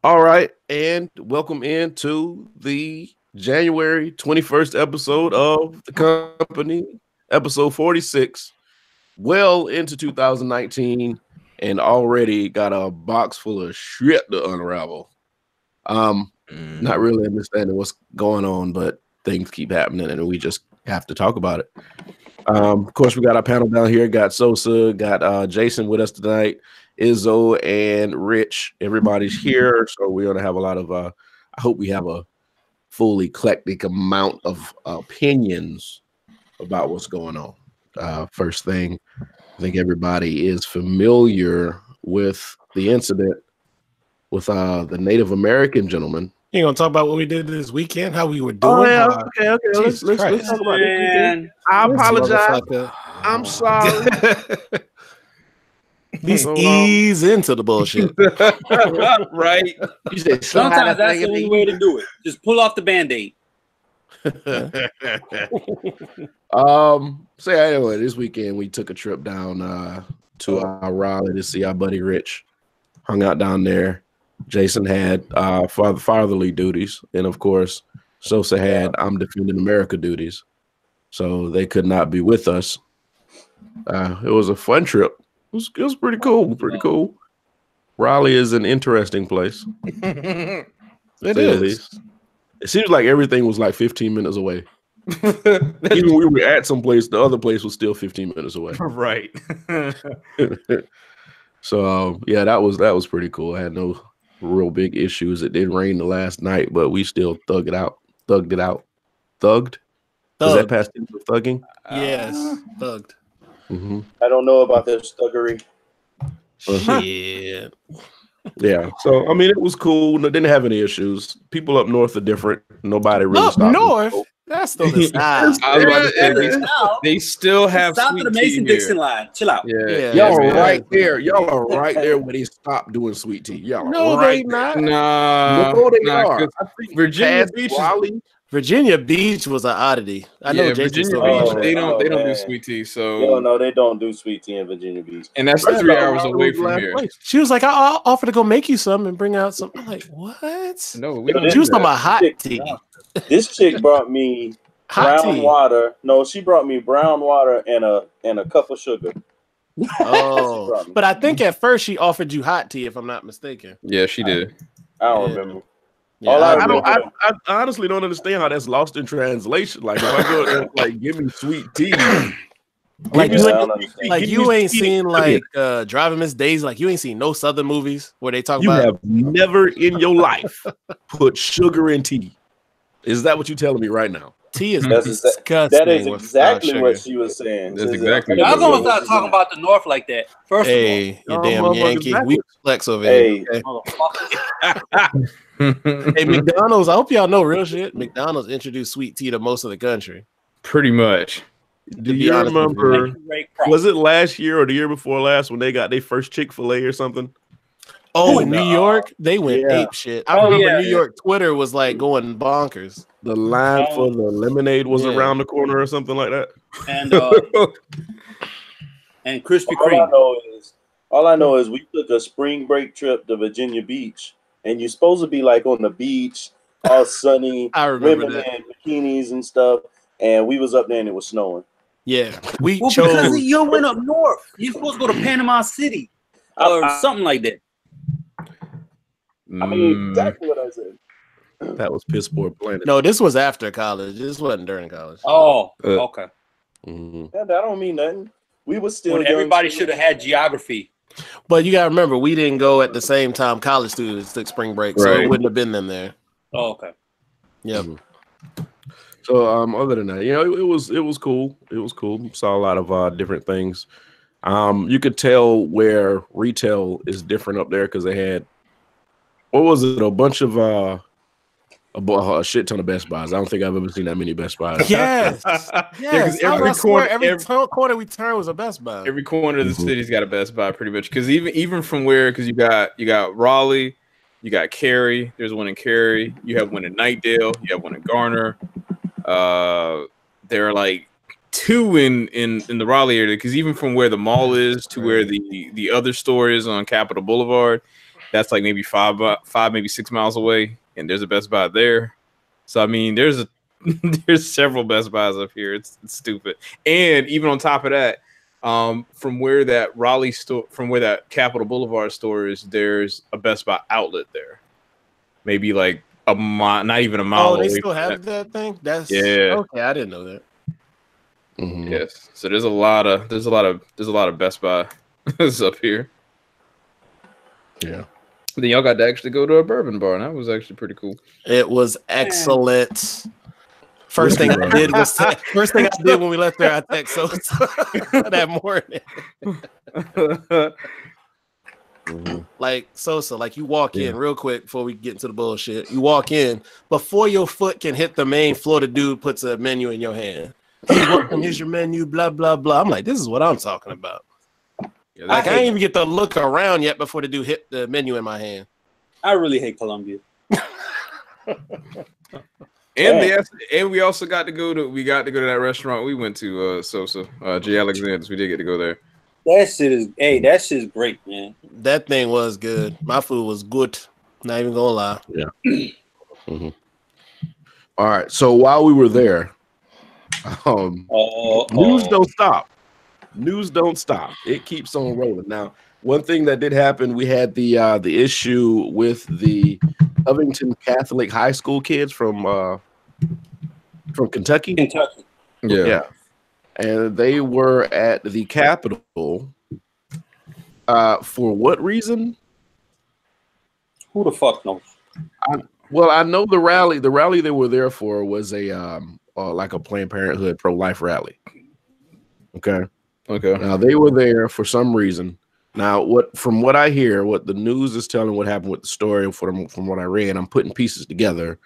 All right, and welcome into the January 21st episode of the company, episode 46. Well into 2019, and already got a box full of shit to unravel. Not really understanding what's going on, but things keep happening, and we just have to talk about it. Of course, we got our panel down here. Got Sosa, got Jason with us tonight, Izzo and Rich. Everybody's here, so we're gonna have a lot of. I hope we have a full eclectic amount of opinions about what's going on. First thing, I think everybody is familiar with the incident with the Native American gentleman. You gonna talk about what we did this weekend? How we were Oh doing? yeah, okay. Let's talk about this weekend. I apologize. I'm sorry. Please ease into the bullshit. Right. You said sometimes that's the only way to do it. Just pull off the Band-Aid. So anyway, this weekend we took a trip down to Raleigh to see our buddy Rich. Hung out down there. Jason had fatherly duties, and of course, Sosa had I'm Defending America duties, so they could not be with us. It was a fun trip. It was pretty cool. Raleigh is an interesting place. It is. It seems like everything was like 15 minutes away. Even we were at some place, the other place was still 15 minutes away. Right. So yeah, that was pretty cool. I had no real big issues. It did rain the last night, but we still thugged it out. Thugged? Is that past tense of thugging? Yes, thugged. Mm-hmm. I don't know about this thuggery. Shit. Yeah. So I mean, it was cool. Didn't have any issues. People up north are different. Nobody really stopped. North. That's still the style. I was about to say, they still have South of the Mason-Dixon line. Chill out. Yeah. Y'all are right there. Y'all are right there when they stopped doing sweet tea. Y'all are No, right they not. No, they are. I think Virginia Beach. Virginia Beach was an oddity. I know Virginia Beach. They don't do sweet tea. So no, they don't do sweet tea in Virginia Beach. And that's 3 hours away from here. She was like, I'll offer to go make you some and bring out some. I'm like, what? No, we don't. She was talking about hot tea. This chick brought me brown water. No, she brought me brown water and a cup of sugar. Oh, but I think at first she offered you hot tea, if I'm not mistaken. Yeah, she did. I don't remember. Yeah, I honestly don't understand how that's lost in translation. Like if I go there, like give me sweet tea. You ain't seen like Driving Miss Daisy. Like you ain't seen no Southern movies where they talk about. You have never in your life put sugar in tea. Is that what you're telling me right now? Tea is disgusting. That is exactly what she was saying. That's exactly. I was gonna start talking about the North like that. First of all, you damn Yankee. We flex over here. Hey, McDonald's. I hope y'all know real shit. McDonald's introduced sweet tea to most of the country. Pretty much. Do you remember? Was it last year or the year before last when they got their first Chick-fil-A or something? Oh, in New York, they went ape shit. I remember New York Twitter was like going bonkers. The line for the lemonade was around the corner or something like that. And Krispy Kreme. All I know is we took a spring break trip to Virginia Beach, and you're supposed to be like on the beach, all sunny, women in bikinis and stuff, and we was up there and it was snowing. Yeah, because you went up north. You're supposed to go to Panama City or something like that. I mean, exactly what I said. That was piss poor planning. No, this was after college. This wasn't during college. Oh, okay. Yeah, that don't mean nothing. We were still. When everybody should have had geography. But you gotta remember, we didn't go at the same time college students took spring break, so it wouldn't have been them there. Oh, okay. Yeah. So other than that, it was cool. It was cool. Saw a lot of different things. You could tell where retail is different up there because they had what was it? A bunch of a shit ton of Best Buys. I don't think I've ever seen that many Best Buys. Yes. Every corner we turned was a Best Buy. Every corner of the city's got a Best Buy, pretty much. Because even from where, because you got Raleigh, you got Cary. There's one in Cary. You have one in Knightdale. You have one in Garner. There are like two in the Raleigh area. Because even from where the mall is to where the other store is on Capitol Boulevard, that's like maybe 5, maybe 6 miles away, and there's a Best Buy there. So I mean, there's several Best Buys up here. It's stupid. And even on top of that, from where that Raleigh store, from where that Capitol Boulevard store is, there's a Best Buy outlet there. Maybe like a mile, not even a mile. Oh, they still have that thing? That's okay. I didn't know that. Mm-hmm. Yes. So there's a lot of Best Buy up here. Yeah. Then y'all got to actually go to a bourbon bar, and that was actually pretty cool. It was excellent. First thing I did when we left there, I texted Sosa that morning. Like Sosa, like you walk in real quick before we get into the bullshit. You walk in before your foot can hit the main floor. The dude puts a menu in your hand. Hey, welcome, here's your menu. Blah blah blah. I'm like, this is what I'm talking about. Yeah, like I didn't even get to look around yet before the dude hit the menu in my hand. I really hate Colombia. And we also got to go to that restaurant we went to, Sosa, J. Alexander's. We did get to go there. That shit is great, man. That thing was good. My food was good. Not even gonna lie. Yeah. Mm-hmm. All right. So while we were there, news don't stop. News don't stop. It keeps on rolling. Now, one thing that did happen, we had the issue with the Covington Catholic High School kids from Kentucky. Yeah. And they were at the Capitol for what reason? Who the fuck knows? I know the rally. The rally they were there for was like a Planned Parenthood pro-life rally. Okay. Now they were there for some reason. Now, from what I hear, what the news is telling, what happened with the story, from what I read, I'm putting pieces together.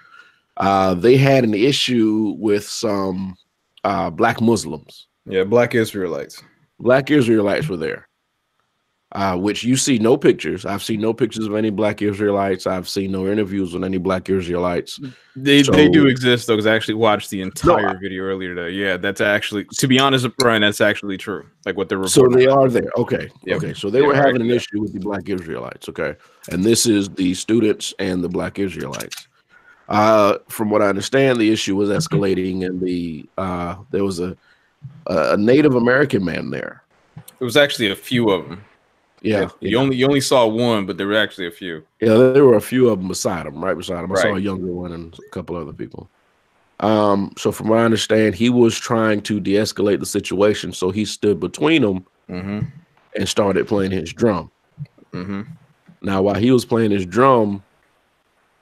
They had an issue with some black Muslims. Yeah, black Israelites. Black Israelites were there, which you see no pictures. I've seen no pictures of any black Israelites. I've seen no interviews with any black Israelites. They do exist, though, because I actually watched the entire video earlier today. Yeah, that's actually, to be honest, Brian, that's actually true. Like what they're reporting. So they are there. Okay. Yep. Okay. So they were having an issue with the black Israelites. Okay. And this is the students and the black Israelites. From what I understand, the issue was escalating, and there was a Native American man there. It was actually a few of them. Yeah, you only saw one, but there were actually a few. Yeah, there were a few of them beside him, right beside him. I saw a younger one and a couple other people. So from what I understand, he was trying to de-escalate the situation, so he stood between them and started playing his drum. Now, while he was playing his drum,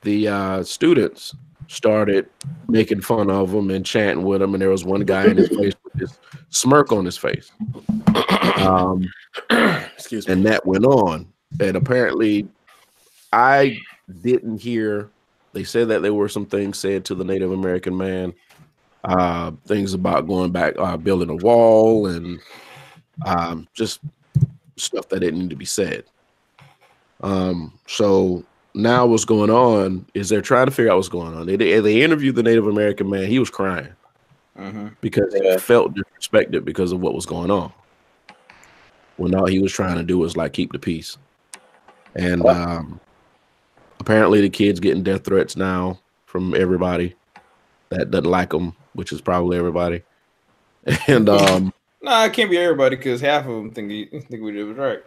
the students started making fun of him and chanting with him, and there was one guy in his face with this smirk on his face. Excuse me. And that went on. And apparently, I didn't hear. They said that there were some things said to the Native American man, things about going back, building a wall, and just stuff that didn't need to be said. So now what's going on is they're trying to figure out what's going on. They interviewed the Native American man. He was crying because he felt disrespected because of what was going on, when all he was trying to do was like keep the peace. And apparently the kid's getting death threats now from everybody that doesn't like him, which is probably everybody. And nah, it can't be everybody, because half of them think we did it right.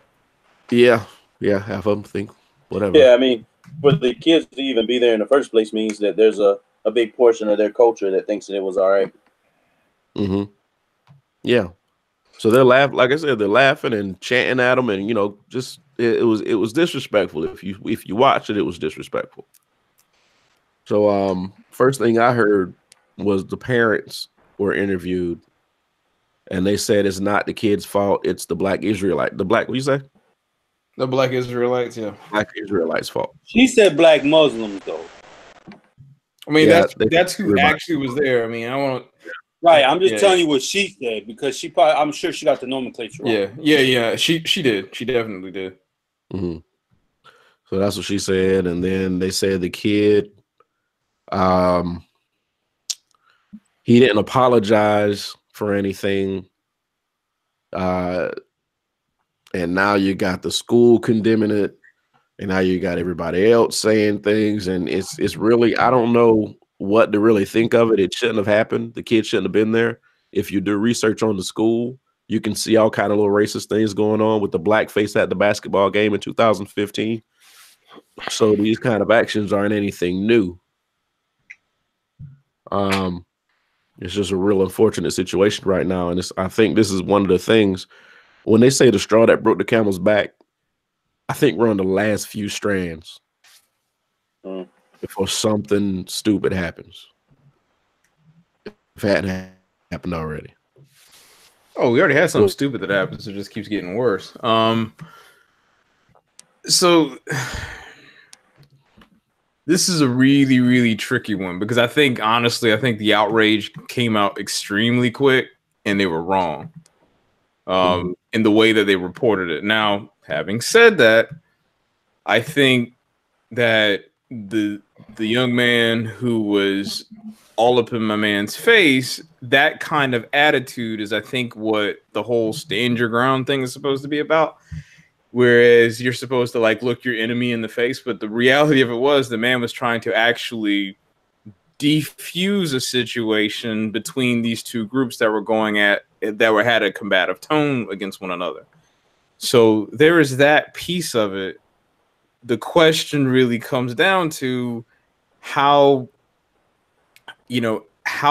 Yeah, half of them think whatever. Yeah, I mean, for the kids to even be there in the first place means that there's a big portion of their culture that thinks that it was all right. Yeah. So they're laughing, like I said, they're laughing and chanting at them, and just it was disrespectful. If you watch it, it was disrespectful. So first thing I heard was the parents were interviewed, and they said it's not the kid's fault, it's the black Israelite. What you say? The black Israelites, yeah. Black Israelites' fault. She said black Muslims, though. I mean, that's who actually was there. I mean, I want right. I'm just telling you what she said, because I'm sure she got the nomenclature wrong. Yeah. She did. She definitely did. So that's what she said, and then they said the kid, he didn't apologize for anything. And now you got the school condemning it. And now you got everybody else saying things, and it's really, I don't know what to really think of it. It shouldn't have happened. The kid shouldn't have been there. If you do research on the school, you can see all kind of little racist things going on with the blackface at the basketball game in 2015. So these kind of actions aren't anything new. It's just a real unfortunate situation right now, and I think this is one of the things when they say the straw that broke the camel's back. I think we're on the last few strands before something stupid happens. If it hadn't happened already. Oh, we already had something stupid that happens. It just keeps getting worse. So this is a really, really tricky one because I think, honestly, the outrage came out extremely quick and they were wrong in the way that they reported it. Now, having said that, I think that the young man who was all up in my man's face, that kind of attitude is, I think, what the whole stand your ground thing is supposed to be about. Whereas you're supposed to like look your enemy in the face, but the reality of it was the man was trying to actually defuse a situation between these two groups that were had a combative tone against one another. So there is that piece of it. The question really comes down to how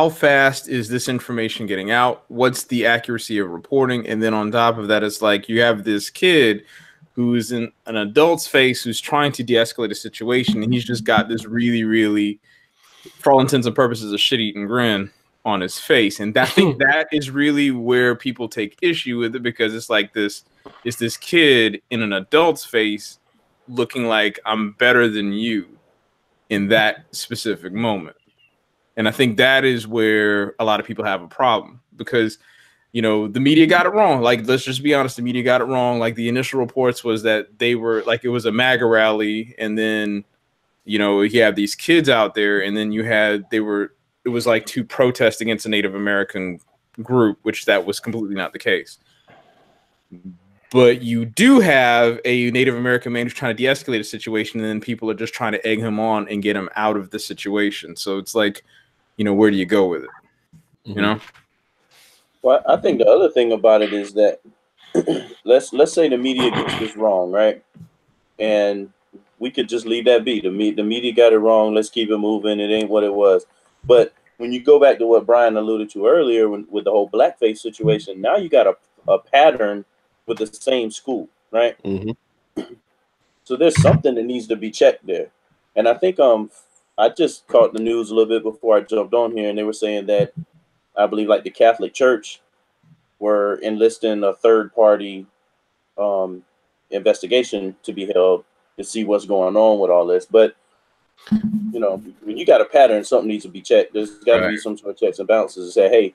fast is this information getting out? What's the accuracy of reporting? And then on top of that, it's like you have this kid who is in an adult's face who's trying to de-escalate a situation, and he's just got this really, really, for all intents and purposes, a shit-eating grin on his face. And I think that is really where people take issue with it, because it's like this kid in an adult's face looking like I'm better than you in that specific moment. And I think that is where a lot of people have a problem, because the media got it wrong. Like, let's just be honest, the media got it wrong. Like, the initial reports was that they were like, it was a MAGA rally, and then you have these kids out there, and then it was like to protest against a Native American group, which that was completely not the case. But you do have a Native American man who's trying to de-escalate a situation, and then people are just trying to egg him on and get him out of the situation. So it's like, where do you go with it? Well, I think the other thing about it is that let's say the media gets this wrong, right? And we could just leave that be. The media got it wrong. Let's keep it moving. It ain't what it was. But when you go back to what Brian alluded to earlier with the whole blackface situation, now you got a pattern with the same school, right? So there's something that needs to be checked there. And I think I just caught the news a little bit before I jumped on here, and they were saying that I believe like the Catholic Church were enlisting a third-party investigation to be held to see what's going on with all this. But when you got a pattern, something needs to be checked. There's got to be some sort of checks and balances to say, hey,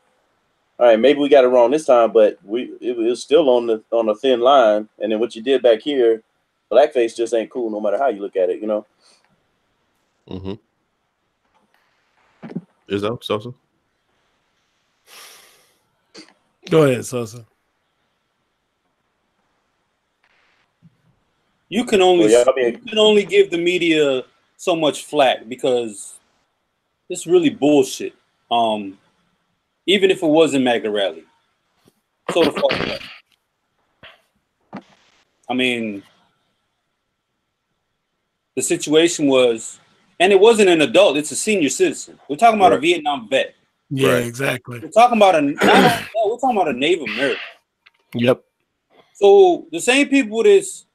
all right, maybe we got it wrong this time, but it was still on a thin line. And then what you did back here, blackface just ain't cool no matter how you look at it, Is that Sosa? Go ahead, Sosa. You can only give the media so much flack because it's really bullshit. Even if it was a MAGA rally, so the fuck up. I mean, the situation was, and it wasn't an adult; it's a senior citizen. We're talking about a Vietnam vet. Yeah, exactly. We're talking about we're talking about a Native American. Yep. So the same people that's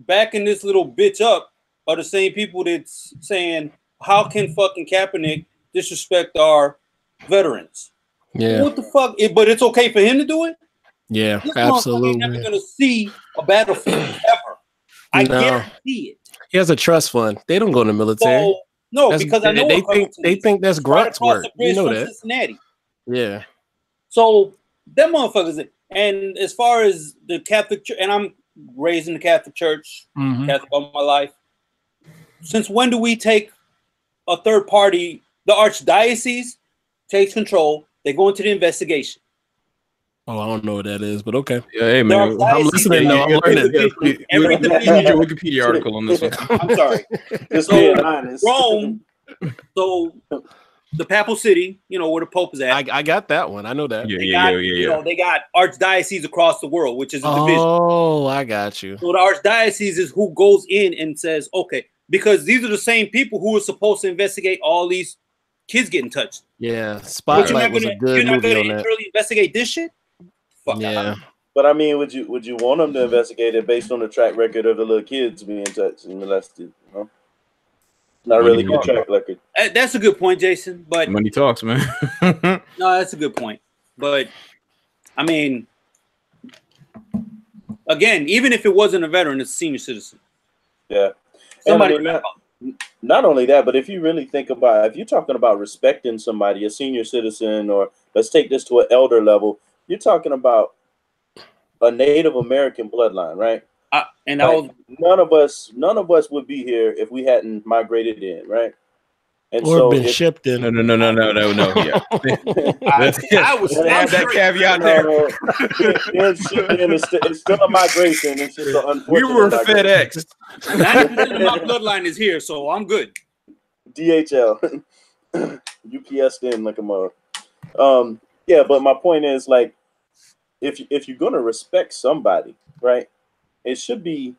backing this little bitch up are the same people that's saying, how can fucking Kaepernick disrespect our veterans? Yeah. What the fuck? But it's okay for him to do it? Yeah, this absolutely. Never gonna see a battlefield ever. I guarantee it. He has a trust fund. They don't go in the military. So, no, because I know they think that's Grunt's work. You know that. Cincinnati. Yeah. So them motherfuckers. And as far as the Catholic Church, and I'm raised in the Catholic Church, Catholic all my life. Since when do we take a third party? The archdiocese takes control. They go into the investigation. Oh, I don't know what that is, but okay. Yeah, hey man, I'm listening. No, I'm learning. Read your Wikipedia article on this one. I'm sorry. Just being honest. Rome. So the Papal City, where the Pope is at. I got that one. I know that. Yeah. They got archdioceses across the world, which is a division. Oh, I got you. So the archdiocese is who goes in and says, okay, because these are the same people who are supposed to investigate all these kids getting touched. Yeah, Spotlight was a good movie on that. Really investigate this shit? Fuck yeah. But I mean, would you want them to investigate it based on the track record of the little kids being touched and molested? Not really good track record. That's a good point, Jason. But money talks, man. No, that's a good point. But I mean, again, even if it wasn't a veteran, it's a senior citizen. Yeah. Somebody. Not only that, but if you really think about, if you're talking about respecting somebody, a senior citizen, or let's take this to an elder level, you're talking about a Native American bloodline, right? None of us would be here if we hadn't migrated in, right? And or been shipped in. No. Yeah. I was have that caveat there. It's still a migration. It's just an unfortunate. We were FedEx. 90% of my bloodline is here, so I'm good. DHL, UPS, then like a mother. Yeah, but my point is, like, if you're gonna respect somebody, right? It should be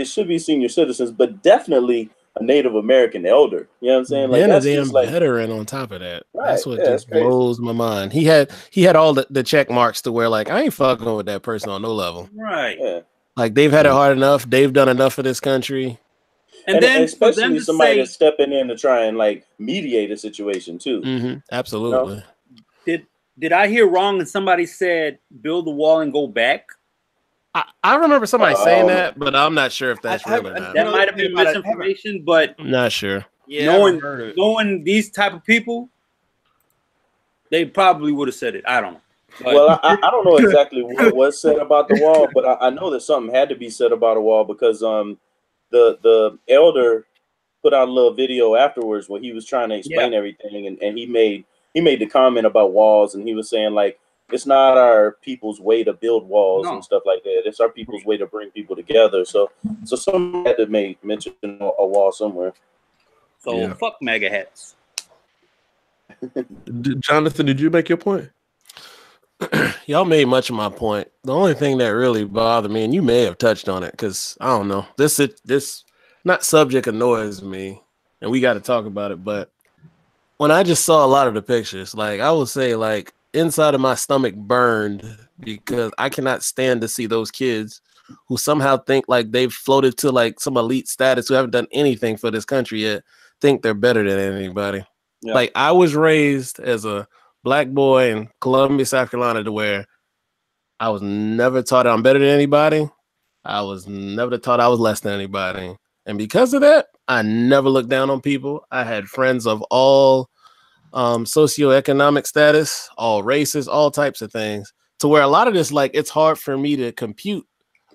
senior citizens, but definitely a Native American elder. You know what I'm saying? Like, and that's a damn just like veteran on top of that. Right. That's what just blows my mind. He had all the check marks to where, like, I ain't fucking with that person on no level. Right. Yeah. Like, they've had it hard enough. They've done enough for this country. And then especially somebody that's stepping in to try and like mediate a situation too. Mm-hmm. Absolutely. Did I hear wrong and somebody said build the wall and go back? I remember somebody saying that, but I'm not sure if that's real or not. That might have been misinformation, but I'm not sure. Yeah, knowing these type of people, they probably would have said it. I don't know. But well, I don't know exactly what was said about the wall, but I know that something had to be said about a wall because the elder put out a little video afterwards where he was trying to explain everything, and he made the comment about walls, and he was saying, like, it's not our people's way to build walls and stuff like that. It's our people's way to bring people together. So someone had to mention a wall somewhere. So fuck MAGA hats. Jonathan, did you make your point? Y'all made much of my point. The only thing that really bothered me, and you may have touched on it, because I don't know, this not subject annoys me, and we got to talk about it. But when I just saw a lot of the pictures, like, I would say, like, inside of my stomach burned because I cannot stand to see those kids who somehow think like they've floated to like some elite status, who haven't done anything for this country yet, think they're better than anybody. Yeah. Like, I was raised as a black boy in Columbia, South Carolina, to where I was never taught I'm better than anybody. I was never taught I was less than anybody. And because of that, I never looked down on people. I had friends of all socioeconomic status, all races, all types of things, to where a lot of this, like, it's hard for me to compute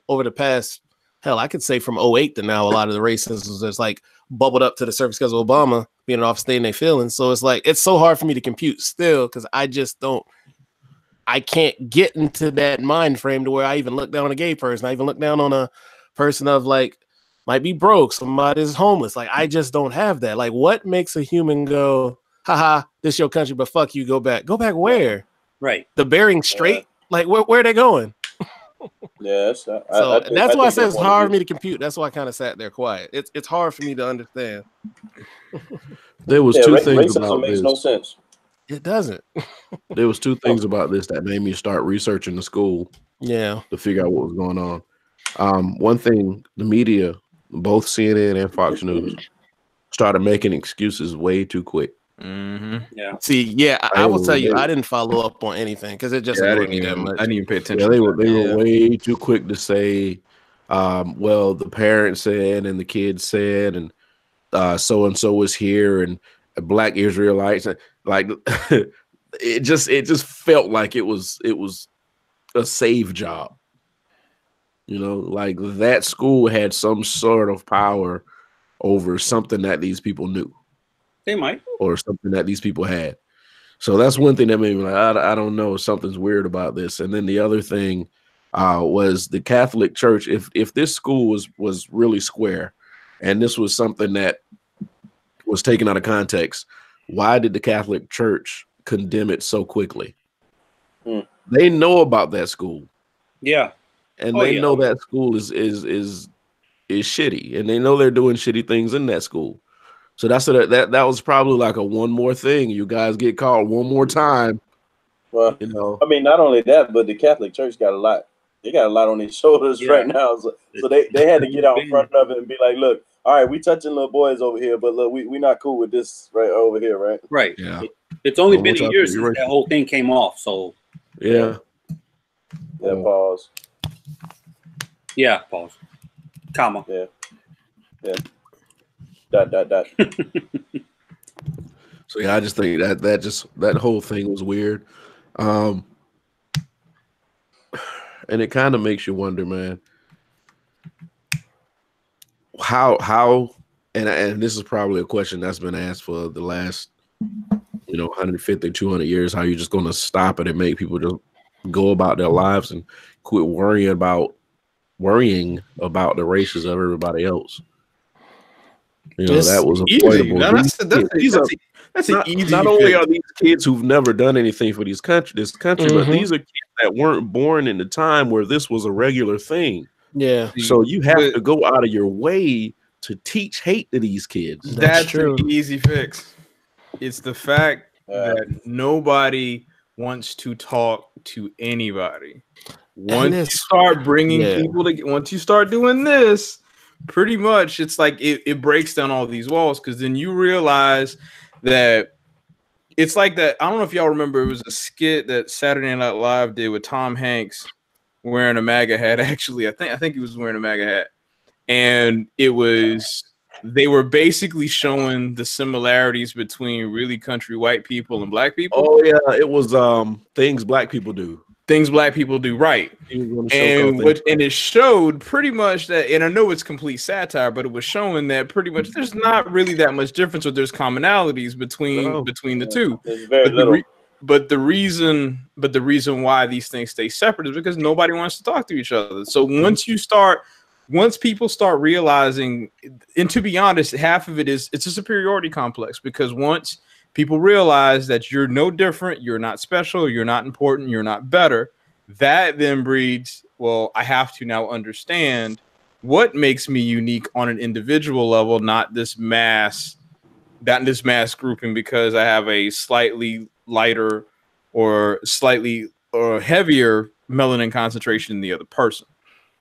over the past, hell, I could say from 2008 to now, a lot of the racism that's like bubbled up to the surface because of Obama being in office, staying their feelings. So it's like, it's so hard for me to compute still, because I can't get into that mind frame to where I even look down on a gay person. I even look down on a person of, like, might be broke, somebody's homeless. Like, I just don't have that. Like, what makes a human go, haha, this your country, but fuck you, go back. Go back where? Right. The Bering Strait? Like, where are they going? Yes. That's why I said it's hard for me to compute. That's why I kind of sat there quiet. It's hard for me to understand. There was two things about makes this. No sense. It doesn't. There was two things about this that made me start researching the school. Yeah. To figure out what was going on. One thing, the media, both CNN and Fox News, started making excuses way too quick. Mm-hmm. Yeah. See, I will tell you, I didn't follow up on anything because it just annoyed me that much. I didn't even pay attention. Yeah, they were way too quick to say, well, the parents said and the kids said, and so and so was here, and Black Israelites, like it just felt like it was a save job. You know, like that school had some sort of power over something that these people knew. They might. Or something that these people had. So that's one thing that made me like, I don't know, something's weird about this. And then the other thing was the Catholic Church. If this school was really square, and this was something that was taken out of context, why did the Catholic Church condemn it so quickly? They know about that school. Yeah. And they know that school is shitty, and they know they're doing shitty things in that school. So that was probably like a one more thing. You guys get caught one more time. Well, you know, I mean, not only that, but the Catholic Church got a lot. They got a lot on their shoulders right now. So they had to get out in front of it and be like, look, all right, we touching little boys over here, but look, we not cool with this right over here, right? Right. Yeah. It's only been a year since that whole thing came off. So yeah. Pause. Yeah, pause. Comma. Yeah. Dot. So yeah, I just think that whole thing was weird. And it kind of makes you wonder, man, how and this is probably a question that's been asked for the last 150, 200 years, how you're just going to stop it and make people just go about their lives and quit worrying about the races of everybody else. That was avoidable. That's an easy. Not only are these kids who've never done anything for this country, but these are kids that weren't born in the time where this was a regular thing. Yeah. So you have to go out of your way to teach hate to these kids. That's true. An easy fix. It's the fact that nobody wants to talk to anybody. Once you start bringing people together, once you start doing this, pretty much it's like it breaks down all these walls, because then you realize that it's like that. I don't know if y'all remember, it was a skit that Saturday Night Live did with Tom Hanks wearing a MAGA hat. Actually, I think he was wearing a MAGA hat, and they were basically showing the similarities between really country white people and black people. Oh yeah, it was things black people do. Things black people do, right? And it showed pretty much that, and I know it's complete satire, but it was showing that pretty much there's not really that much difference, or there's commonalities between the two. There's very little. But the reason why these things stay separate is because nobody wants to talk to each other. So once people start realizing, and to be honest, half of it's a superiority complex, because once people realize that you're no different, you're not special, you're not important, you're not better, that then breeds, well, I have to now understand what makes me unique on an individual level, not this mass grouping, because I have a slightly lighter or slightly heavier melanin concentration than the other person.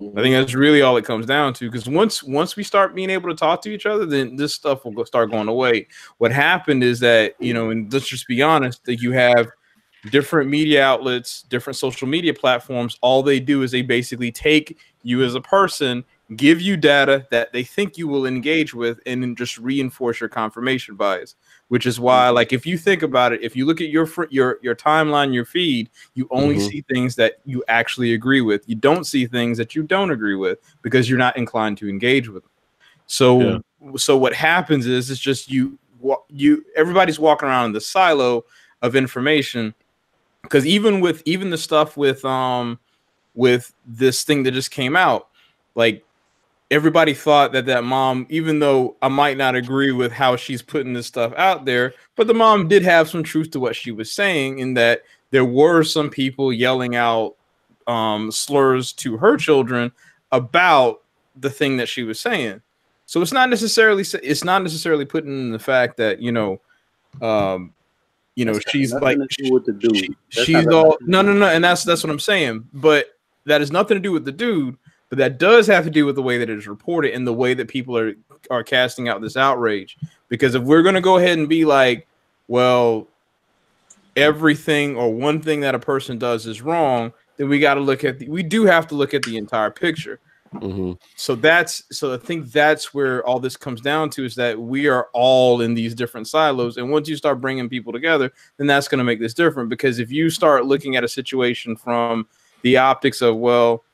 I think that's really all it comes down to, because once we start being able to talk to each other, then this stuff will start going away. What happened is that, and let's just be honest, that you have different media outlets, different social media platforms. All they do is they basically take you as a person, give you data that they think you will engage with, and then just reinforce your confirmation bias. Which is why, like, if you think about it, if you look at your timeline, your feed, you only see things that you actually agree with. You don't see things that you don't agree with, because you're not inclined to engage with them. So what happens is it's just everybody's walking around in the silo of information, because even the stuff with this thing that just came out, like, everybody thought that mom, even though I might not agree with how she's putting this stuff out there, but the mom did have some truth to what she was saying, in that there were some people yelling out slurs to her children about the thing that she was saying. So it's not necessarily putting in the fact that she's like she's all no, and that's what I'm saying. But that has nothing to do with the dude. But that does have to do with the way that it is reported and the way that people are casting out this outrage. Because if we're going to go ahead and be like, well, everything or one thing that a person does is wrong, then we got to we do have to look at the entire picture. So I think that's where all this comes down to, is that we are all in these different silos. And once you start bringing people together, then that's going to make this different. Because if you start looking at a situation from the optics of, well,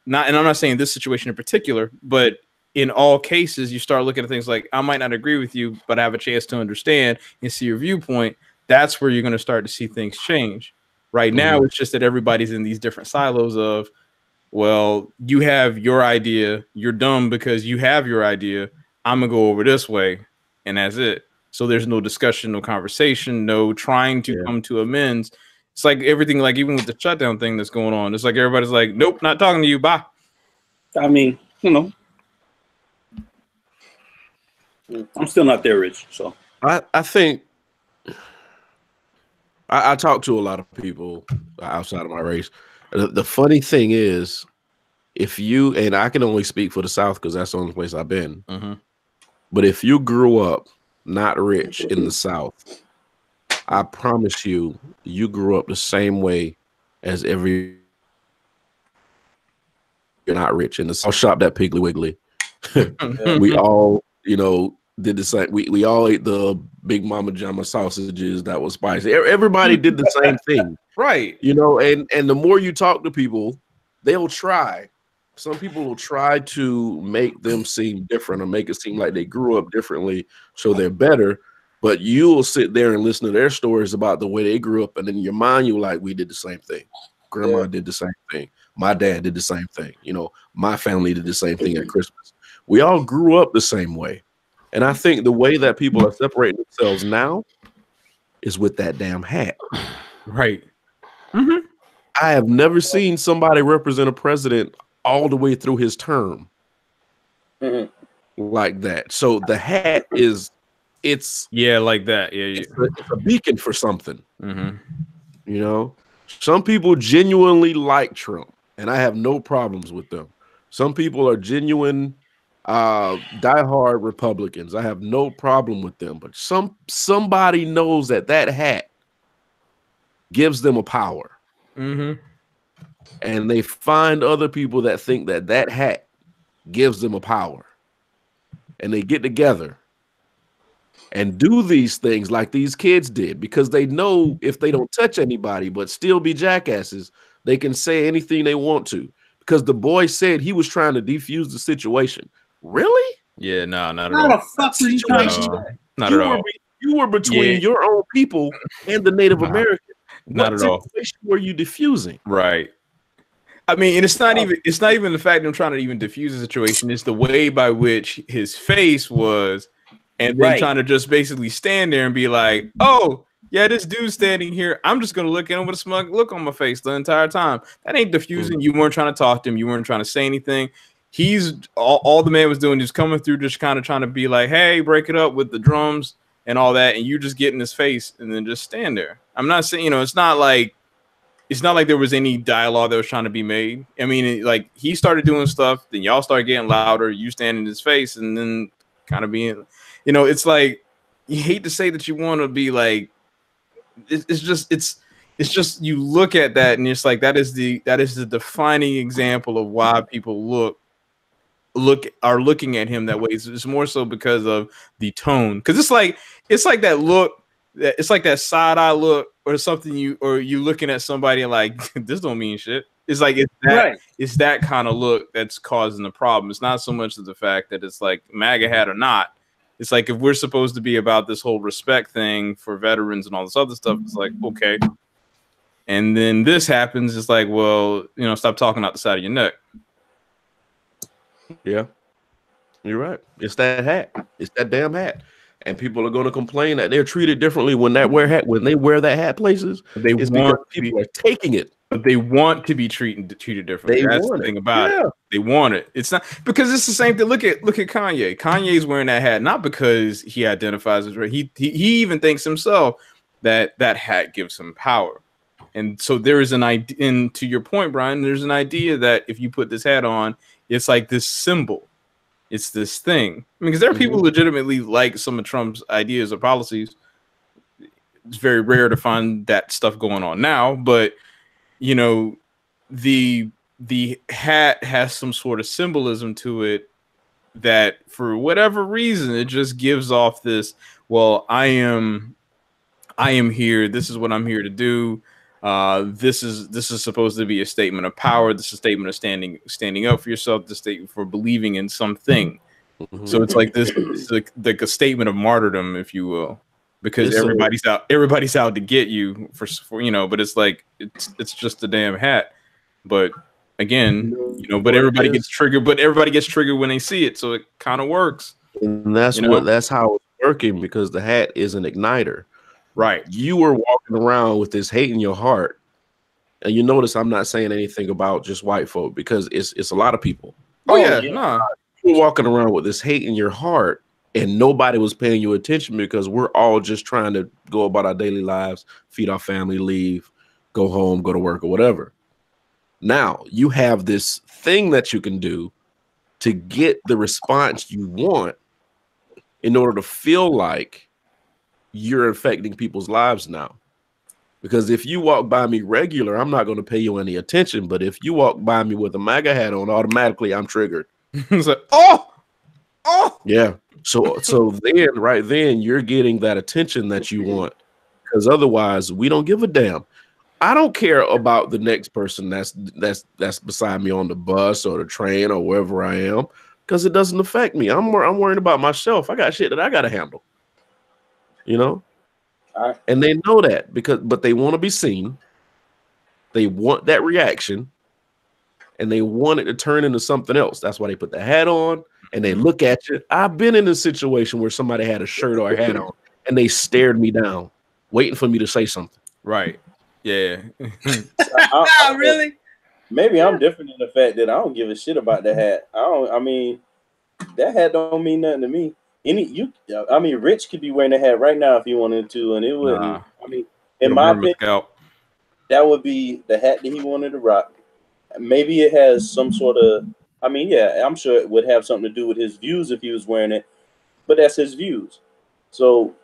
and I'm not saying this situation in particular, but in all cases, you start looking at things like, I might not agree with you, but I have a chance to understand and see your viewpoint. that's where you're going to start to see things change. Right now, it's just that everybody's in these different silos of, well, you have your idea, you're dumb because you have your idea. I'm gonna go over this way, and that's it. So there's no discussion, no conversation, no trying to come to amends. It's like everything, like even with the shutdown thing that's going on, it's like everybody's like, nope, not talking to you, bye. I mean, you know, I'm still not there, Rich. So I think I talk to a lot of people outside of my race. The funny thing is, if you, and I can only speak for the South because that's the only place I've been, but if you grew up not rich in the South, I promise you, you grew up the same way as every. You're not rich in the South. Shopped at Piggly Wiggly. We all, you know, did the same. We all ate the Big Mama Jama sausages that was spicy. Everybody did the same thing, right? You know, and the more you talk to people, they'll try. Some people will try to make them seem different or make it seem like they grew up differently, so they're better. But you'll sit there and listen to their stories about the way they grew up, and in your mind, you're like, "We did the same thing. Grandma did the same thing. My dad did the same thing. You know, my family did the same thing at Christmas. We all grew up the same way." And I think the way that people are separating themselves now is with that damn hat. Right. I have never seen somebody represent a president all the way through his term like that. So the hat is, it's like that. Yeah. It's a beacon for something. You know, some people genuinely like Trump, and I have no problems with them. Some people are genuine diehard Republicans. I have no problem with them, but somebody knows that hat gives them a power, and they find other people that think that hat gives them a power, and they get together and do these things like these kids did, because they know if they don't touch anybody but still be jackasses, they can say anything they want to, because the boy said he was trying to defuse the situation. Really? Yeah, no, not at how all. the fuck did you try to Not at all. You were between your own people and the Native American. Not at all. Situation were you diffusing? Right. I mean, and it's not even the fact that I'm trying to even diffuse the situation. It's the way by which his face was, and then trying to just basically stand there and be like, "Oh, yeah, this dude's standing here. I'm just gonna look at him with a smug look on my face the entire time." That ain't diffusing. You weren't trying to talk to him. You weren't trying to say anything. He's all the man was doing, just coming through, just kind of trying to be like, "Hey, break it up with the drums and all that," and you just get in his face and then just stand there. I'm not saying, you know, it's not like there was any dialogue that was trying to be made. I mean, like, he started doing stuff, then y'all started getting louder, you stand in his face, and then kind of being, you know, it's like, you hate to say that you want to be like, it's just you look at that and it's like, that is the defining example of why people are looking at him that way. It's more so because of the tone, because it's like that look, it's like that side eye look or something, you looking at somebody and like, this don't mean shit. It's like it's that kind of look that's causing the problem. It's not so much of the fact that it's like MAGA hat or not. It's like, if we're supposed to be about this whole respect thing for veterans and all this other stuff, it's like, okay. And then this happens, it's like, well, you know, stop talking out the side of your neck. Yeah, you're right. It's that hat. It's that damn hat. And people are going to complain that they're treated differently when they wear that hat places. People are taking it. But they want to be treated differently. That's the thing about it. They want it. It's not because it's the same thing. Look at Kanye. Kanye's wearing that hat not because he identifies as right. He even thinks himself that hat gives him power. And so there is an idea. And to your point, Brian, there's an idea that if you put this hat on, it's like this symbol. It's this thing. I mean, because there are people who legitimately like some of Trump's ideas or policies. It's very rare to find that stuff going on now, but you know, the hat has some sort of symbolism to it that, for whatever reason, it just gives off this, well, I am here. This is what I'm here to do. This is supposed to be a statement of power. This is a statement of standing up for yourself. This statement for believing in something. So it's like this is like a statement of martyrdom, if you will. because everybody's out to get you for but it's like it's just a damn hat. But again, but everybody gets triggered. But everybody gets triggered when they see it, so it kind of works. And that's how it's working, because the hat is an igniter. Right. You were walking around with this hate in your heart. And you notice I'm not saying anything about just white folk, because it's a lot of people. Oh yeah. Nah. You're walking around with this hate in your heart, and nobody was paying you attention, because we're all just trying to go about our daily lives, feed our family, leave, go home, go to work, or whatever. Now you have this thing that you can do to get the response you want in order to feel like you're affecting people's lives now. Because if you walk by me regular, I'm not going to pay you any attention. But if you walk by me with a MAGA hat on, automatically I'm triggered. It's like, oh, yeah. So then, right then, you're getting that attention that you want. Because otherwise, we don't give a damn. I don't care about the next person that's beside me on the bus or the train or wherever I am, because it doesn't affect me. I'm worrying about myself. I got shit that I got to handle. And they know that, but they want to be seen. They want that reaction, and they want it to turn into something else. That's why they put the hat on and they look at you. I've been in a situation where somebody had a shirt or a hat on and they stared me down, waiting for me to say something. Right. Yeah. Really? Maybe I'm different in the fact that I don't give a shit about the hat. That hat don't mean nothing to me. Rich could be wearing a hat right now if he wanted to, and it wouldn't. Nah. In my opinion, that would be the hat that he wanted to rock. Maybe it has some sort of. I'm sure it would have something to do with his views if he was wearing it, but that's his views. So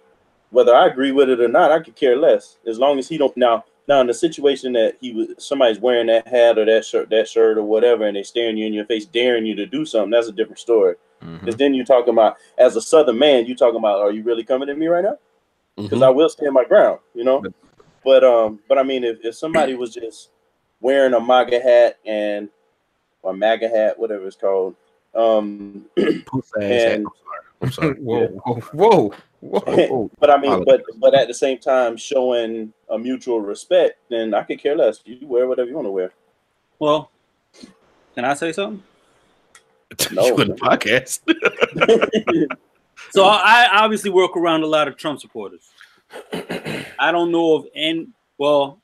whether I agree with it or not, I could care less, as long as he don't. Now in the situation that somebody's wearing that hat or that shirt or whatever, and they staring you in your face, daring you to do something, that's a different story. Because then you're talking about, as a Southern man, you're talking about, are you really coming at me right now? Because I will stand my ground, But if somebody was just wearing a MAGA hat or MAGA hat, whatever it's called, I'm sorry. Whoa. But at the same time showing a mutual respect, then I could care less. You wear whatever you want to wear. Well, can I say something? No. You in the podcast. So I obviously work around a lot of Trump supporters. I don't know of any. Well,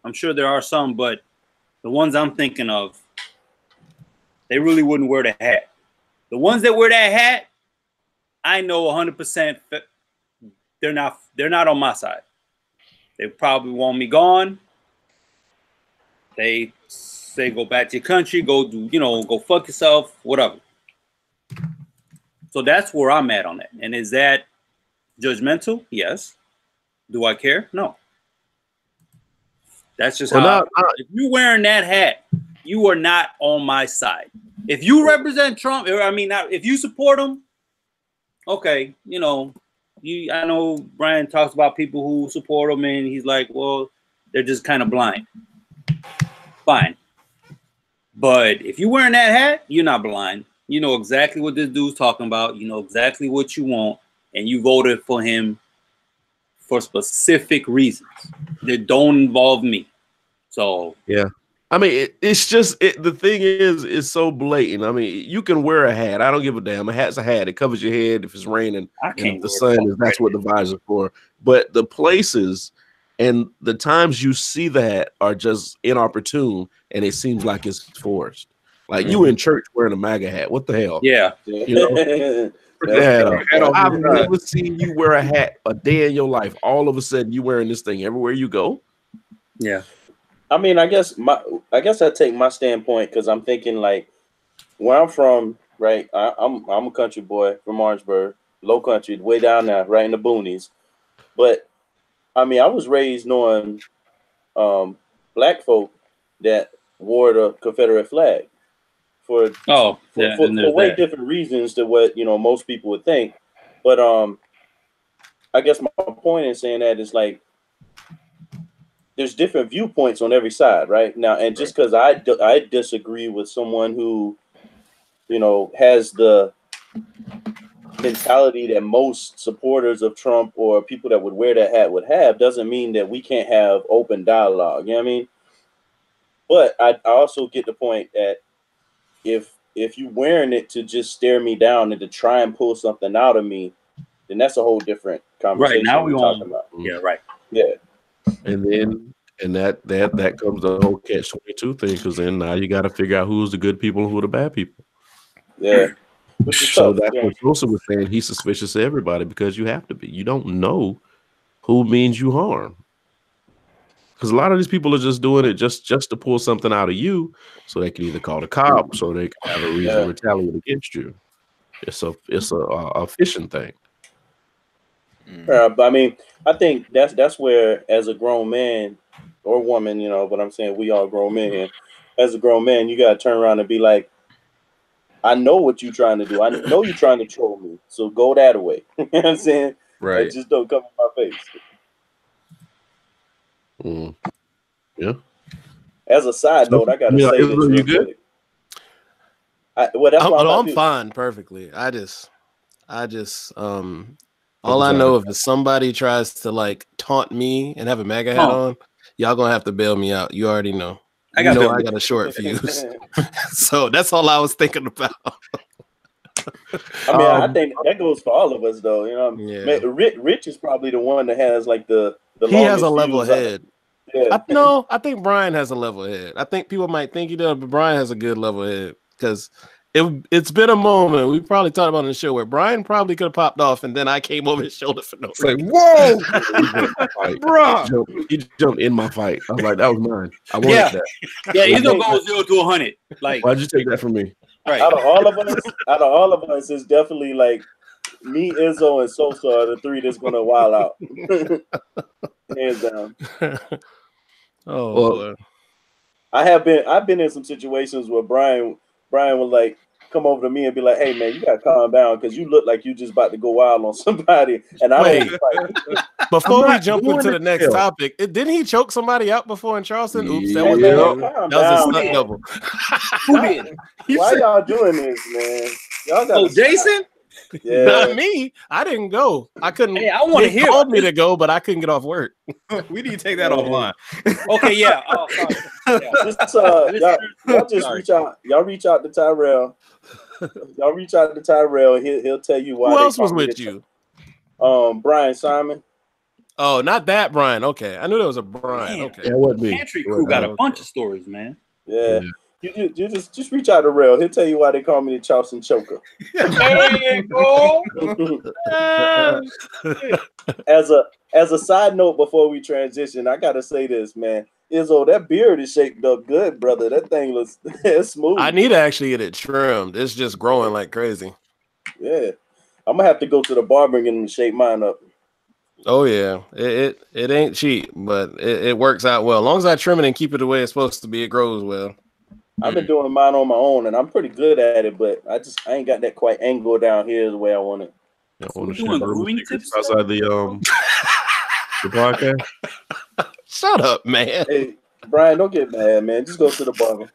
I'm sure there are some, but the ones I'm thinking of, they really wouldn't wear the hat. The ones that wear that hat, I know 100% they're not on my side. They probably want me gone. They say go back to your country, go fuck yourself, whatever. So that's where I'm at on that. And is that judgmental? Yes. Do I care? No. That's just if you're wearing that hat, you are not on my side. If you represent Trump, if you support him, okay, I know Brian talks about people who support him and he's like, well, they're just kind of blind. Fine. But if you're wearing that hat, you're not blind. You know exactly what this dude's talking about. You know exactly what you want. And you voted for him for specific reasons that don't involve me. So, yeah. It's just the thing is, it's so blatant. You can wear a hat. I don't give a damn. A hat's a hat. It covers your head if it's raining. And if the sun is, that's what the visor for. But the places and the times you see that are just inopportune, and it seems like it's forced. Like you in church wearing a MAGA hat. What the hell? Yeah. I've never seen you wear a hat a day in your life. All of a sudden, you wearing this thing everywhere you go. Yeah. I guess I take my standpoint because I'm thinking like where I'm from, right? I'm a country boy from Orangeburg, low country, way down there, right in the boonies. But I was raised knowing black folk that wore the Confederate flag for way different reasons to what most people would think. But I guess my point in saying that is like there's different viewpoints on every side, right? Now, and just because I disagree with someone who, has the mentality that most supporters of Trump or people that would wear that hat would have doesn't mean that we can't have open dialogue. You know what I mean? But I also get the point that if you wearing it to just stare me down and to try and pull something out of me, then that's a whole different conversation. Right now we're talking about. Yeah, right. Yeah. And that comes the whole catch-22 thing, because then now you got to figure out who's the good people and who are the bad people. Yeah. So that's what Joseph was saying. He's suspicious of everybody because you have to be. You don't know who means you harm. Because a lot of these people are just doing it just to pull something out of you, so they can either call the cops or they can have a reason to retaliate against you. It's a fishing thing. But I mean, I think that's where, as a grown man or woman, you know, but I'm saying we all grown men here. As a grown man, you gotta turn around and be like, I know what you're trying to do. I know you're trying to troll me. So go that way. You know what I'm saying? Right. Like, just don't come in my face. Yeah. As a side note, I gotta say this. You good? I'm fine, perfectly. I just all I know, if somebody tries to like taunt me and have a MAGA hat on, y'all gonna have to bail me out. You already know. I got a short fuse. So that's all I was thinking about. I mean, I think that goes for all of us, though. You know, man, Rich is probably the one that has like the he has a level head. Yeah. I think Brian has a level head. I think people might think he does, but Brian has a good level head because it's been a moment. We probably talked about it on the show where Brian probably could have popped off, and then I came over his shoulder for no reason. Like, whoa, bro! He jumped in my fight. I was like, that was mine. I wanted that. Yeah, he's gonna go 0 to 100. Like, why'd you take that from me? Right. Out of all of us, it's definitely like me, Izzo, and Sosa are the three that's gonna wild out. Hands down. I've been in some situations where Brian would like come over to me and be like, "Hey man, you gotta calm down because you look like you just about to go wild on somebody." And I don't fight. Before we jump into the next topic, didn't he choke somebody out before in Charleston? Oops, that was a stunt double. Who did? Why y'all doing this, man? Y'all got Jason? Yeah. Not me. I didn't go. I couldn't. Hey, I want to hear. Told me to go, but I couldn't get off work. We need to take that offline. Okay, yeah. Oh, y'all just reach out. Y'all reach out to Tyrell. Y'all reach out to Tyrell. He'll tell you why. Who else was with you? Brian Simon. Oh, not that Brian. Okay, I knew there was a Brian. Man, okay, that wasn't me. Pantry Crew got a bunch of stories, man. Yeah. You just reach out to Rail. He'll tell you why they call me the Charleston Choker. As a side note, before we transition, I gotta say this, man. Izzo, that beard is shaped up good, brother. That thing looks smooth. I need to actually get it trimmed. It's just growing like crazy. Yeah, I'm gonna have to go to the barber and get him to shape mine up. Oh yeah, it ain't cheap, but it works out well. As long as I trim it and keep it the way it's supposed to be, it grows well. I've been doing mine on my own, and I'm pretty good at it, but I ain't got that quite angle down here the way I want it. Doing grooming tips outside the podcast. Shut up, man. Hey, Brian, don't get mad, man. Just go to the barber.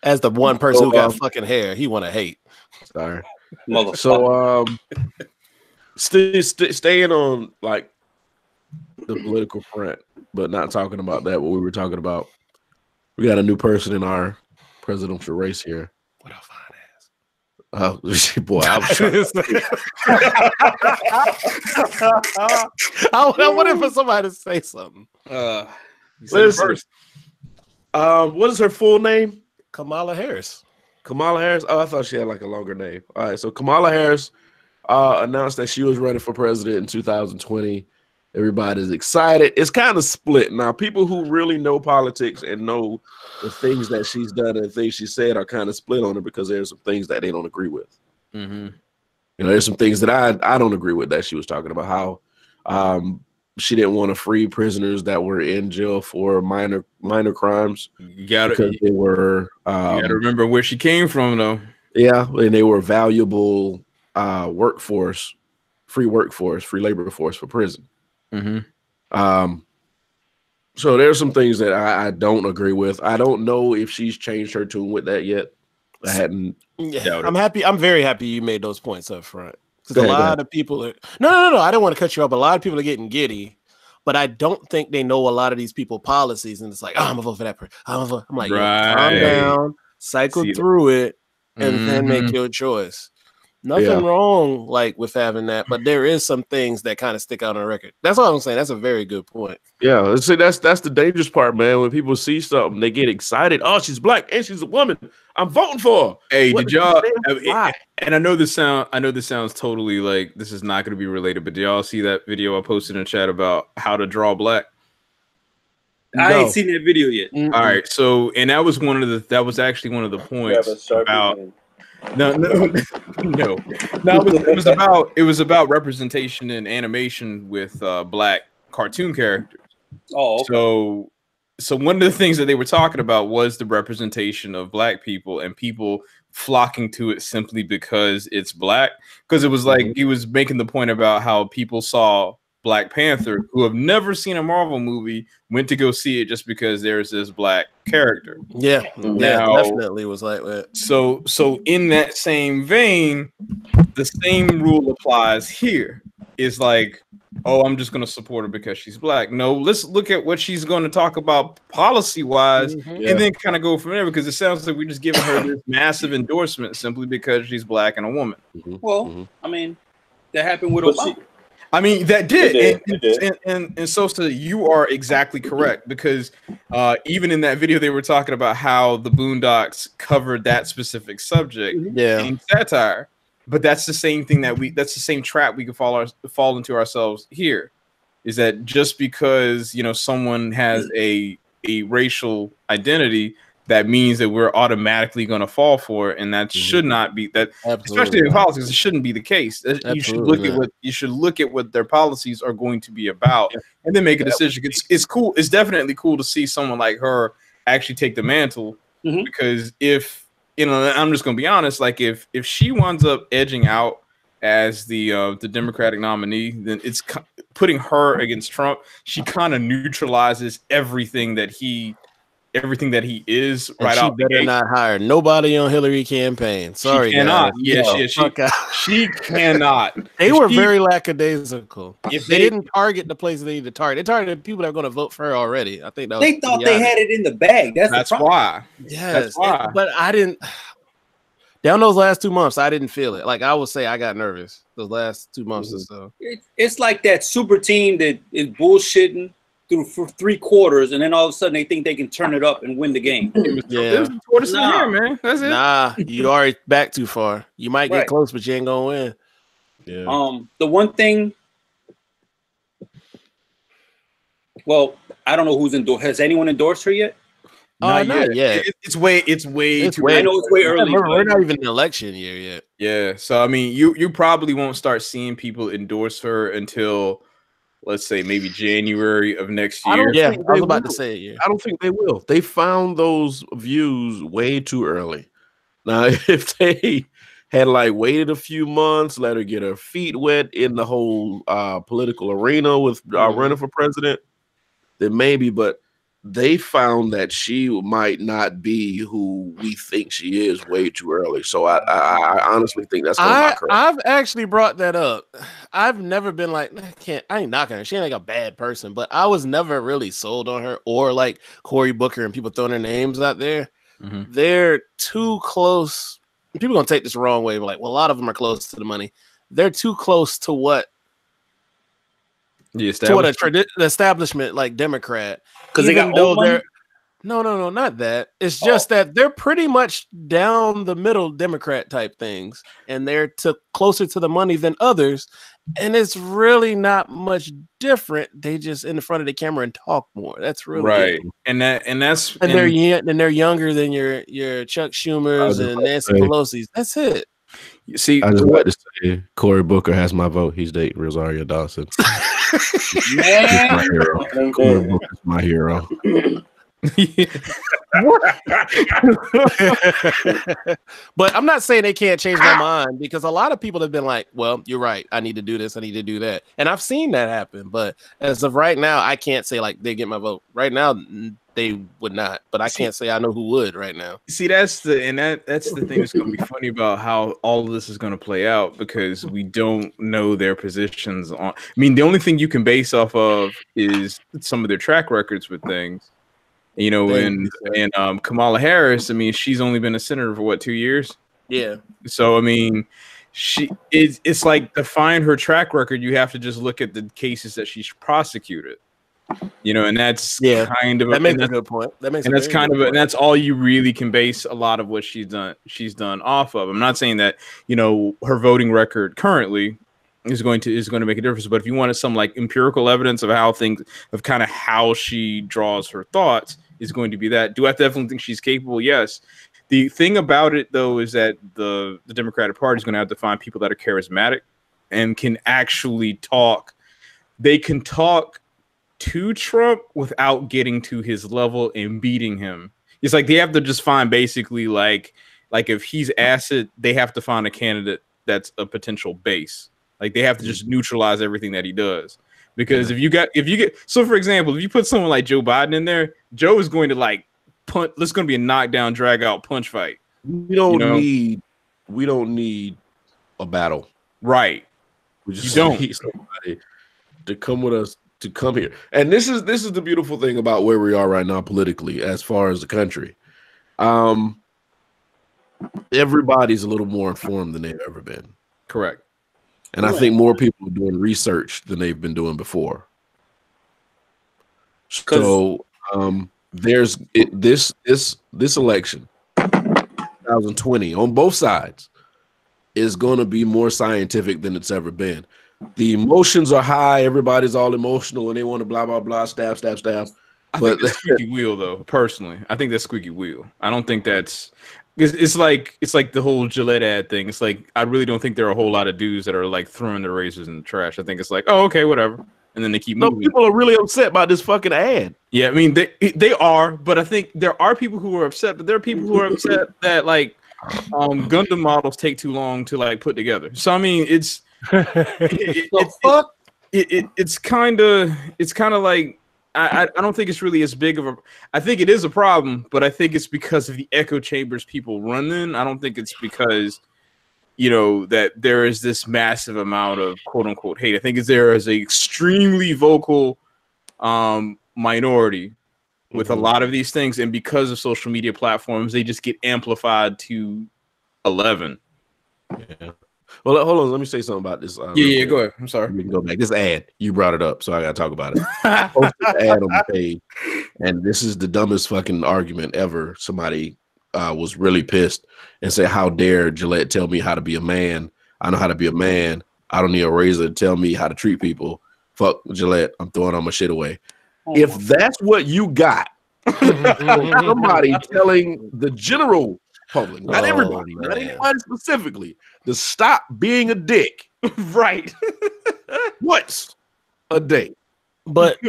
As the one person who got fucking hair, he want to hate. Sorry. So, staying on like the political front, but not talking about that. What we were talking about, we got a new person in our presidential race here. What a fine ass. Oh, boy, I was I wanted for somebody to say something. Listen, what is her full name? Kamala Harris. Kamala Harris. Oh, I thought she had like a longer name. All right, so Kamala Harris announced that she was running for president in 2020. Everybody's excited. It's kind of split. Now, people who really know politics and know the things that she's done and things she said are kind of split on her because there's some things that they don't agree with. Mm-hmm. You know, there's some things that I don't agree with that she was talking about, how she didn't want to free prisoners that were in jail for minor crimes. You gotta remember where she came from, though. Yeah, and they were valuable free labor force for prison. Mm-hmm. So there's some things that I don't agree with. I don't know if she's changed her tune with that yet. I hadn't. Yeah, I'm happy. I'm very happy you made those points up front. Because a lot of people are no. I don't want to cut you off, but a lot of people are getting giddy. But I don't think they know a lot of these people policies, and it's like, oh, I'm gonna vote for that person. I'm like, calm down, cycle through it, and then make your choice. Nothing wrong like with having that, but there is some things that kind of stick out on the record. That's all I'm saying. That's a very good point. Yeah, see, that's the dangerous part, man. When people see something, they get excited. Oh, she's black and she's a woman. I'm voting for her. Hey, did y'all? And I know this sounds totally like this is not going to be related, but did y'all see that video I posted in the chat about how to draw black? I ain't seen that video yet. All right, so and that was actually one of the points about. No. It was about representation in animation with black cartoon characters. Oh, okay. So one of the things that they were talking about was the representation of black people and people flocking to it simply because it's black. Because it was like he was making the point about how people saw Black Panther who have never seen a Marvel movie went to go see it just because there's this black character. Yeah, definitely was like that. So in that same vein, the same rule applies here. It's like, oh, I'm just going to support her because she's black. No, let's look at what she's going to talk about policy-wise and then kind of go from there, because it sounds like we're just giving her this massive endorsement simply because she's black and a woman. Well, I mean, that happened with Obama. I mean, that did. And Sosa, you are exactly correct, because even in that video, they were talking about how the Boondocks covered that specific subject in satire. But that's the same thing that's the same trap we can fall into ourselves here, is that just because, someone has a racial identity, that means that we're automatically going to fall for it, and that should not be that. Absolutely. Especially in politics, it shouldn't be the case. You should look at what their policies are going to be about, and then make a decision. It's cool. It's definitely cool to see someone like her actually take the mantle, because if I'm just going to be honest, like if she winds up edging out as the Democratic nominee, then it's putting her against Trump. She kind of neutralizes everything that he is right out. She better not hire nobody on Hillary campaign. Sorry, she cannot. She cannot. They were very lackadaisical. If they didn't target the places they need to target, they targeted people that are going to vote for her already. I think they thought they had it in the bag. That's why. Yes, that's why. But I didn't. Down those last 2 months, I didn't feel it. Like I would say, I got nervous those last 2 months or so. It's like that super team that is bullshitting for 3 quarters, and then all of a sudden they think they can turn it up and win the game. Man. That's it. Nah, you already back too far. You might get close, but you ain't gonna win. Yeah. The one thing, well, I don't know who's endorsed. Has anyone endorsed her yet? Not yet. It's way too early. I know it's way early. We're not even in election year yet. Yeah. So I mean, you probably won't start seeing people endorse her until, let's say, maybe January of next year. I was about to say it. Yeah. I don't think they will. They found those views way too early. Now, if they had waited a few months, let her get her feet wet in the whole political arena with running for president, then maybe. But they found that she might not be who we think she is way too early. So I honestly think that's going to knock her. I've actually brought that up. I've never been like, I ain't knocking her. She ain't like a bad person, but I was never really sold on her, or like Cory Booker and people throwing their names out there. They're too close. People are going to take this the wrong way, but like, well, a lot of them are close to the money. They're too close to what? The establishment, like Democrat, because they got old money? No, not that. It's just that they're pretty much down the middle Democrat type things, and they're closer to the money than others, and it's really not much different. They just in the front of the camera and talk more. That's really right, it. and they're younger than your Chuck Schumers and Nancy Pelosi's. That's it. You see, I just like to say, Cory Booker has my vote. He's dating Rosario Dawson. Man, Cory Booker's my hero. But I'm not saying they can't change my mind, because a lot of people have been like, well, you're right, I need to do this, I need to do that, and I've seen that happen. But as of right now, I can't say like they get my vote right now. They would not, but I can't say I know who would right now. See, that's the thing that's going to be funny about how all of this is going to play out, because we don't know their positions on. I mean, the only thing you can base off of is some of their track records with things. You know, and Kamala Harris, I mean, she's only been a senator for what, 2 years? Yeah. So I mean, it's like, to find her track record, you have to just look at the cases that she's prosecuted. You know, and that's kind of that makes a good point. That makes, and that's kind of and that's all you really can base a lot of what she's done off of. I'm not saying that, you know, her voting record currently is going to make a difference, but if you wanted some like empirical evidence of how she draws her thoughts, is going to be that. Do I definitely think she's capable? Yes. The thing about it, though, is that the Democratic Party is going to have to find people that are charismatic and can actually talk. They can talk to Trump without getting to his level and beating him. It's like they have to just find basically like if he's acid, they have to find a candidate that's a potential base. Like they have to just neutralize everything that he does. Because if you get so, for example, if you put someone like Joe Biden in there, Joe is going to like punch. This is going to be a knockdown, drag out punch fight. We don't need a battle, right? We just need somebody to come with us, to come here. And this is the beautiful thing about where we are right now politically, as far as the country. Everybody's a little more informed than they've ever been. Correct. And I think more people are doing research than they've been doing before. So there's this election, 2020, on both sides, is going to be more scientific than it's ever been. The emotions are high. Everybody's all emotional and they want to blah, blah, blah, stab. I think that's squeaky wheel, though, personally. I think that's squeaky wheel. I don't think that's... It's like the whole Gillette ad thing. It's like, I really don't think there are a whole lot of dudes that are like throwing their razors in the trash. I think it's like, oh, okay, whatever, and then they keep moving. People are really upset about this fucking ad. Yeah, I mean they are, but I think there are people who are upset. But there are people who are upset that like Gundam models take too long to like put together. So I mean, it's kind of like. I don't think it's really as big of a... I think it is a problem, but I think it's because of the echo chambers people run in. I don't think it's because, you know, that there is this massive amount of quote-unquote hate. I think there is an extremely vocal minority with a lot of these things, and because of social media platforms, they just get amplified to 11. Yeah. Well, hold on. Let me say something about this. Go ahead. I'm sorry. We can go back. This ad, you brought it up, so I got to talk about it. I posted the ad on the page, and this is the dumbest fucking argument ever. Somebody was really pissed and said, "How dare Gillette tell me how to be a man? I know how to be a man. I don't need a razor to tell me how to treat people. Fuck Gillette. I'm throwing all my shit away." If that's what you got, somebody telling the general public, not everybody, not anybody specifically, to stop being a dick, right? Once a day. But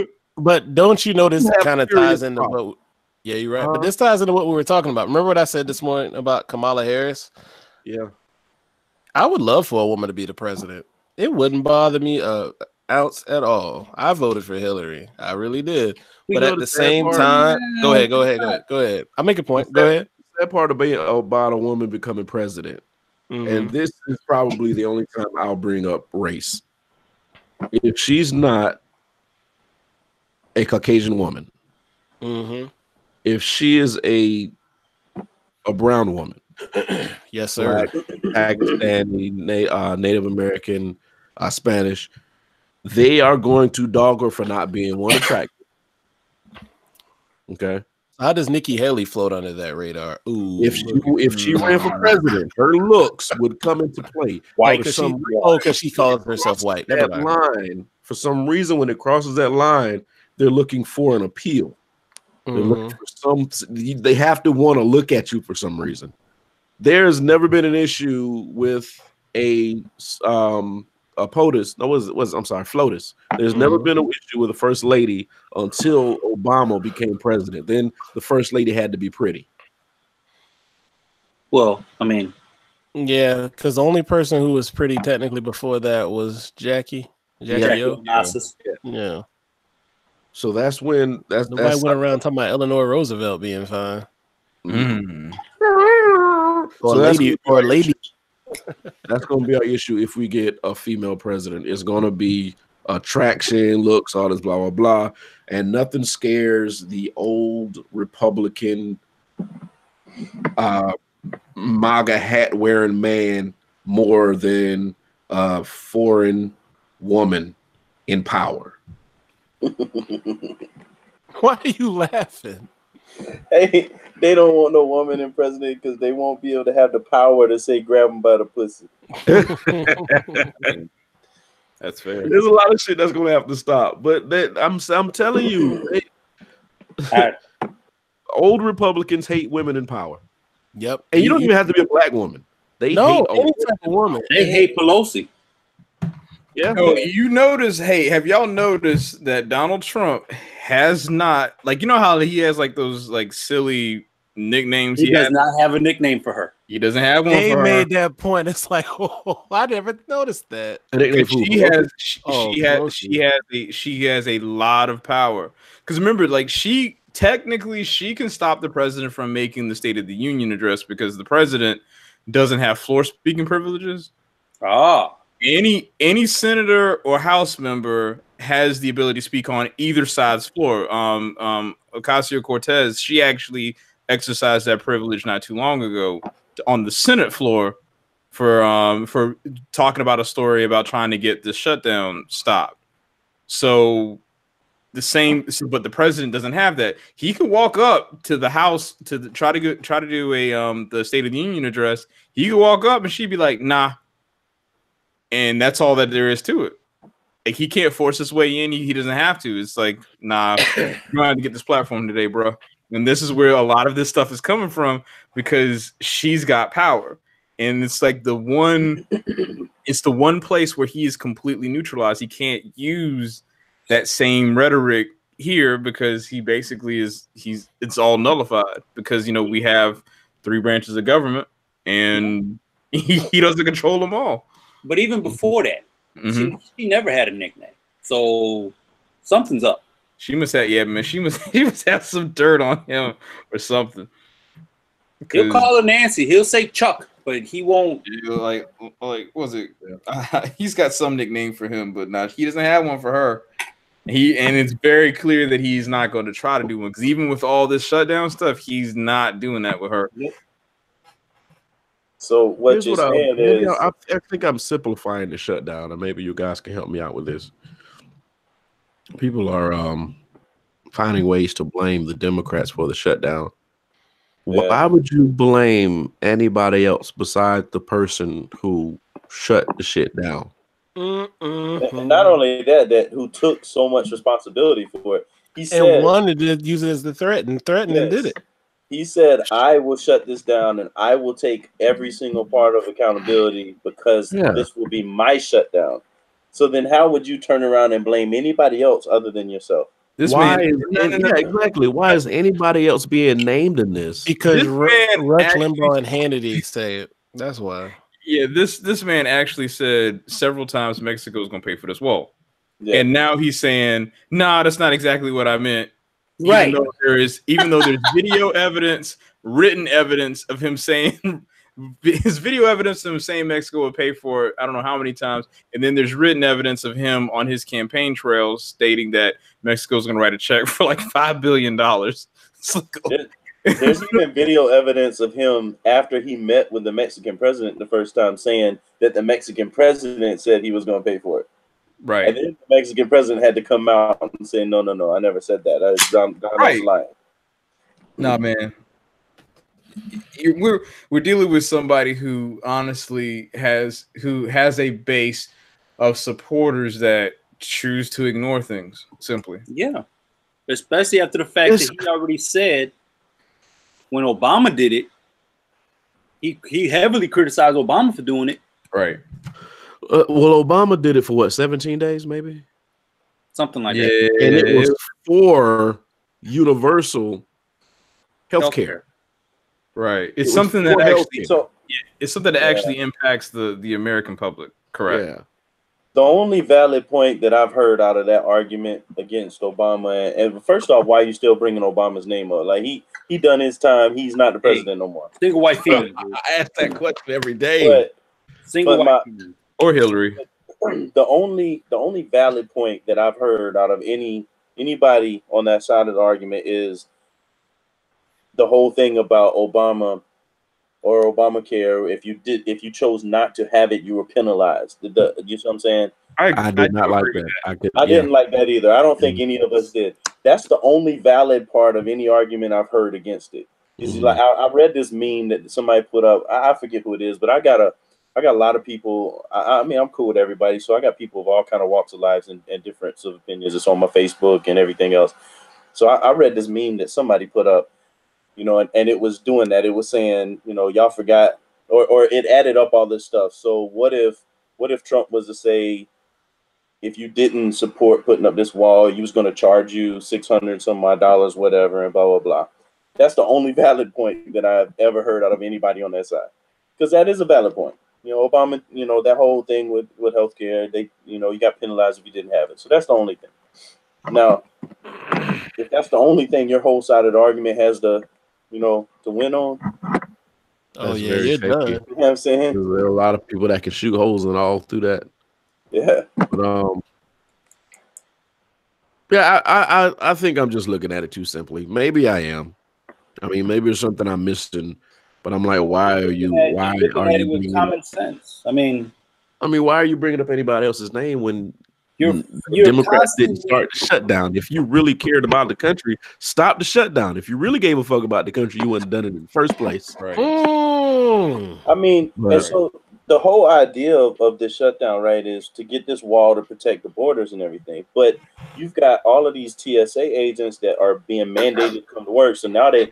don't you know this kind of ties into what? Yeah, you're right. But this ties into what we were talking about. Remember what I said this morning about Kamala Harris? Yeah, I would love for a woman to be the president. It wouldn't bother me an ounce at all. I voted for Hillary. I really did. But at the same time, go ahead. I'll make a point. Go ahead. That part about a woman becoming president. And this is probably the only time I'll bring up race. If she's not a Caucasian woman, if she is a brown woman, yes, sir, Pakistani, Native American, Spanish, they are going to dog her for not being one attractive. Okay. How does Nikki Haley float under that radar? Ooh, if she ran for president, her looks would come into play. White, because she calls herself white. That line, for some reason, when it crosses that line, they're looking for an appeal. They're looking for they have to want to look at you for some reason. There's never been an issue with a POTUS. No, was I'm sorry, FLOTUS. There's never been an issue with the first lady until Obama became president. Then the first lady had to be pretty. Well, I mean, yeah, because the only person who was pretty technically before that was Jackie O. Yeah. So that's when nobody went around talking about Eleanor Roosevelt being fine. Or lady. That's going to be our issue if we get a female president. It's going to be attraction, looks, all this blah, blah, blah. And nothing scares the old Republican MAGA hat wearing man more than a foreign woman in power. Why are you laughing? Hey, they don't want no woman in president because they won't be able to have the power to say grab them by the pussy. That's fair. There's a lot of shit that's gonna have to stop. But I'm telling you, old Republicans hate women in power. Yep. And you don't even have to be a black woman. They hate any type of woman. They hate Pelosi. Yeah. So you notice, have y'all noticed that Donald Trump has not, like, you know how he has like those like silly nicknames? He does not have a nickname for her. He doesn't have one. They for made her. that point. It's like, I never noticed that. She has a lot of power. Because remember, like, she can stop the president from making the State of the Union address because the president doesn't have floor speaking privileges. Any senator or House member has the ability to speak on either side's floor. Ocasio-Cortez, she actually exercised that privilege not too long ago on the Senate floor for talking about a story about trying to get the shutdown stopped. So but the president doesn't have that. He can walk up to the House to try to do the State of the Union address. He could walk up and she'd be like, nah. And that's all that there is to it. Like, he can't force his way in. He doesn't have to. It's like, nah, you don't have to get this platform today, bro. And this is where a lot of this stuff is coming from because she's got power. And it's like the one place where he is completely neutralized. He can't use that same rhetoric here because he basically it's all nullified because, we have 3 branches of government and he doesn't control them all. But even before that, she never had a nickname. So something's up. She must have, she must have some dirt on him or something. He'll call her Nancy. He'll say Chuck, but he won't. Like what was it? He's got some nickname for him, but not. He doesn't have one for her. And it's very clear that he's not going to try to do one because even with all this shutdown stuff, he's not doing that with her. Yep. So what you're saying is, I think I'm simplifying the shutdown, and maybe you guys can help me out with this. People are finding ways to blame the Democrats for the shutdown. Yeah. Why would you blame anybody else besides the person who shut the shit down? And not only that who took so much responsibility for it. He said, and wanted to use it as the threat and threatened and did it. He said, I will shut this down and I will take every single part of accountability because this will be my shutdown. So then how would you turn around and blame anybody else other than yourself? Exactly. Why is anybody else being named in this? Because Rush Limbaugh and Hannity say it. That's why. Yeah, this man actually said several times Mexico is going to pay for this wall. Yeah. And now he's saying, nah, that's not exactly what I meant. Right. Even though there's video evidence, written evidence of him saying his video evidence of him saying Mexico would pay for it, I don't know how many times. And then there's written evidence of him on his campaign trails stating that Mexico's going to write a check for like $5 billion. There's even video evidence of him after he met with the Mexican president the first time saying that the Mexican president said he was going to pay for it. Right. And then the Mexican president had to come out and say, no, I never said that. I'm lying. No, man. We're dealing with somebody who honestly has a base of supporters that choose to ignore things simply. Yeah. Especially after the fact that he already said when Obama did it, he heavily criticized Obama for doing it. Right. Well, Obama did it for what, 17 days, maybe? Something like that. And it was for universal healthcare. Right. It's something that actually impacts the American public. Correct. Yeah. The only valid point that I've heard out of that argument against Obama, and first off, why are you still bringing Obama's name up? Like he done his time. He's not the president no more. Single white female. I ask that question every day. Or Hillary. The only valid point that I've heard out of anybody on that side of the argument is the whole thing about Obama or Obamacare. If you chose not to have it, you were penalized. You know what I'm saying? I did not like that. I didn't like that either. I don't think any of us did. That's the only valid part of any argument I've heard against it. Like I read this meme that somebody put up. I forget who it is, but I got a lot of people. I mean, I'm cool with everybody, so I got people of all kind of walks of lives and different of opinions. It's on my Facebook and everything else. So I read this meme that somebody put up, and it was doing that. It was saying, y'all forgot, or it added up all this stuff. So what if Trump was to say, if you didn't support putting up this wall, he was going to charge you $600 some odd dollars, whatever, and blah blah blah. That's the only valid point that I've ever heard out of anybody on that side, because that is a valid point. Obama, that whole thing with healthcare, you got penalized if you didn't have it. So that's the only thing. Now, if that's the only thing your whole side of the argument has to win on. Oh yeah, it does. You know what I'm saying? There are a lot of people that can shoot holes in all through that. Yeah. But, I think I'm just looking at it too simply. Maybe I am. I mean, maybe there's something I'm missing, but I'm like, why are you with common sense? I mean, why are you bringing up anybody else's name when you're Democrats didn't start the shutdown? If you really cared about the country, stop the shutdown. If you really gave a fuck about the country, you wouldn't have done it in the first place. Right. I mean, and so the whole idea of the shutdown, right, is to get this wall to protect the borders and everything. But you've got all of these TSA agents that are being mandated to come to work. So now they're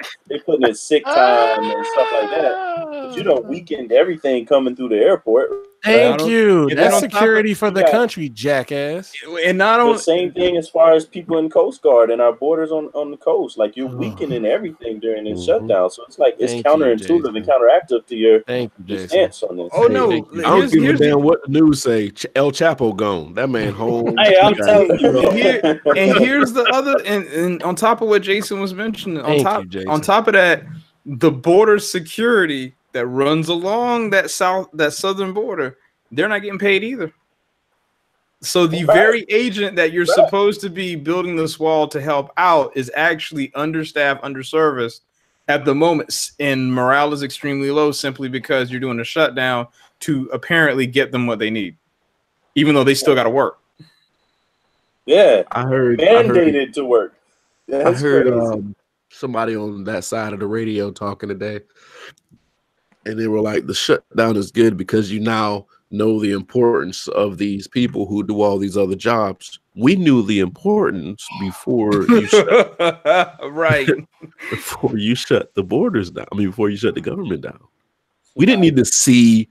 putting in sick time and stuff like that. But weakened everything coming through the airport. Thank you. That's security for the country, jackass. And not only the same thing as far as people in Coast Guard and our borders on the coast. Like you're weakening everything during this shutdown. So it's like it's counterintuitive and counteractive to your stance on this. Oh no! I don't give a damn what the news say. El Chapo gone. That man home. Hey, I'm telling you. And here's the other, and on top of what Jason was mentioning, on top of that, the border security that runs along that southern border, they're not getting paid either. So the very agent that you're supposed to be building this wall to help out is actually understaffed, underserviced at the moment, and morale is extremely low simply because you're doing a shutdown to apparently get them what they need, even though they still got to work. Yeah, I heard mandated to work. I heard somebody on that side of the radio talking today, and they were like, the shutdown is good because you now know the importance of these people who do all these other jobs. We knew the importance before you shut before you shut the borders down. I mean, before you shut the government down. We didn't need to see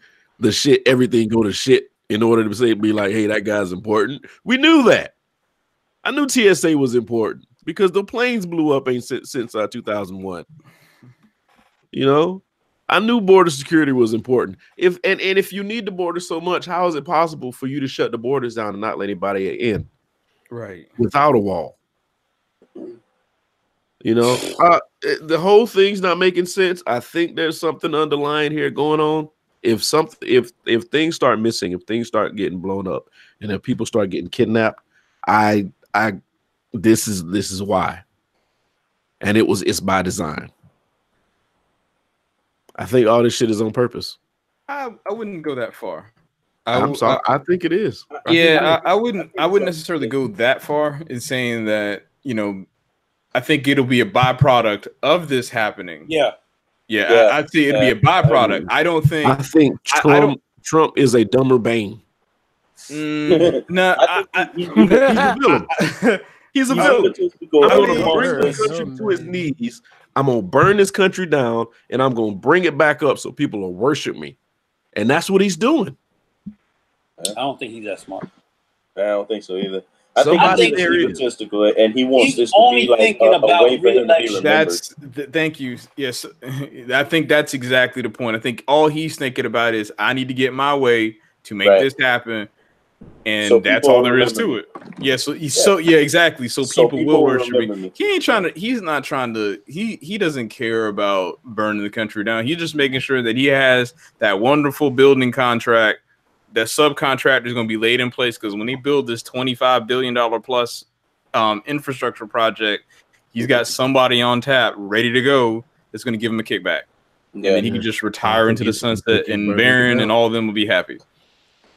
everything go to shit in order to be like, hey, that guy's important. We knew that. I knew TSA was important because the planes blew up since 2001. I knew border security was important. If you need the border so much, how is it possible for you to shut the borders down and not let anybody in? Right. Without a wall. The whole thing's not making sense. I think there's something underlying here going on. If things start missing, if things start getting blown up, and if people start getting kidnapped, this is why. And it's by design. I think all this shit is on purpose. I wouldn't go that far. I'm sorry. I think it is. I wouldn't necessarily go that far in saying that, I think it'll be a byproduct of this happening. Yeah. I'd say it'd be a byproduct. I think Trump is a dumber Bane. No, he's a villain. He's a villain. I'm going to bring this country to his knees. I'm going to burn this country down, and I'm going to bring it back up so people will worship me. And that's what he's doing. I don't think he's that smart. I don't think so either. I think he's egotistical, and he wants this to be like a way for him to be remembered. Thank you. Yes, I think that's exactly the point. I think all he's thinking about is I need to get my way to make this happen, and so that's all there is to it. Yeah. So exactly. So people will worship me. He ain't trying to. He's not trying to. He doesn't care about burning the country down. He's just making sure that he has that wonderful building contract. That subcontractor is going to be laid in place because when he build this $25 billion plus infrastructure project, he's got somebody on tap ready to go that's going to give him a kickback. And then he can just retire into the sunset, and Barron and all of them will be happy.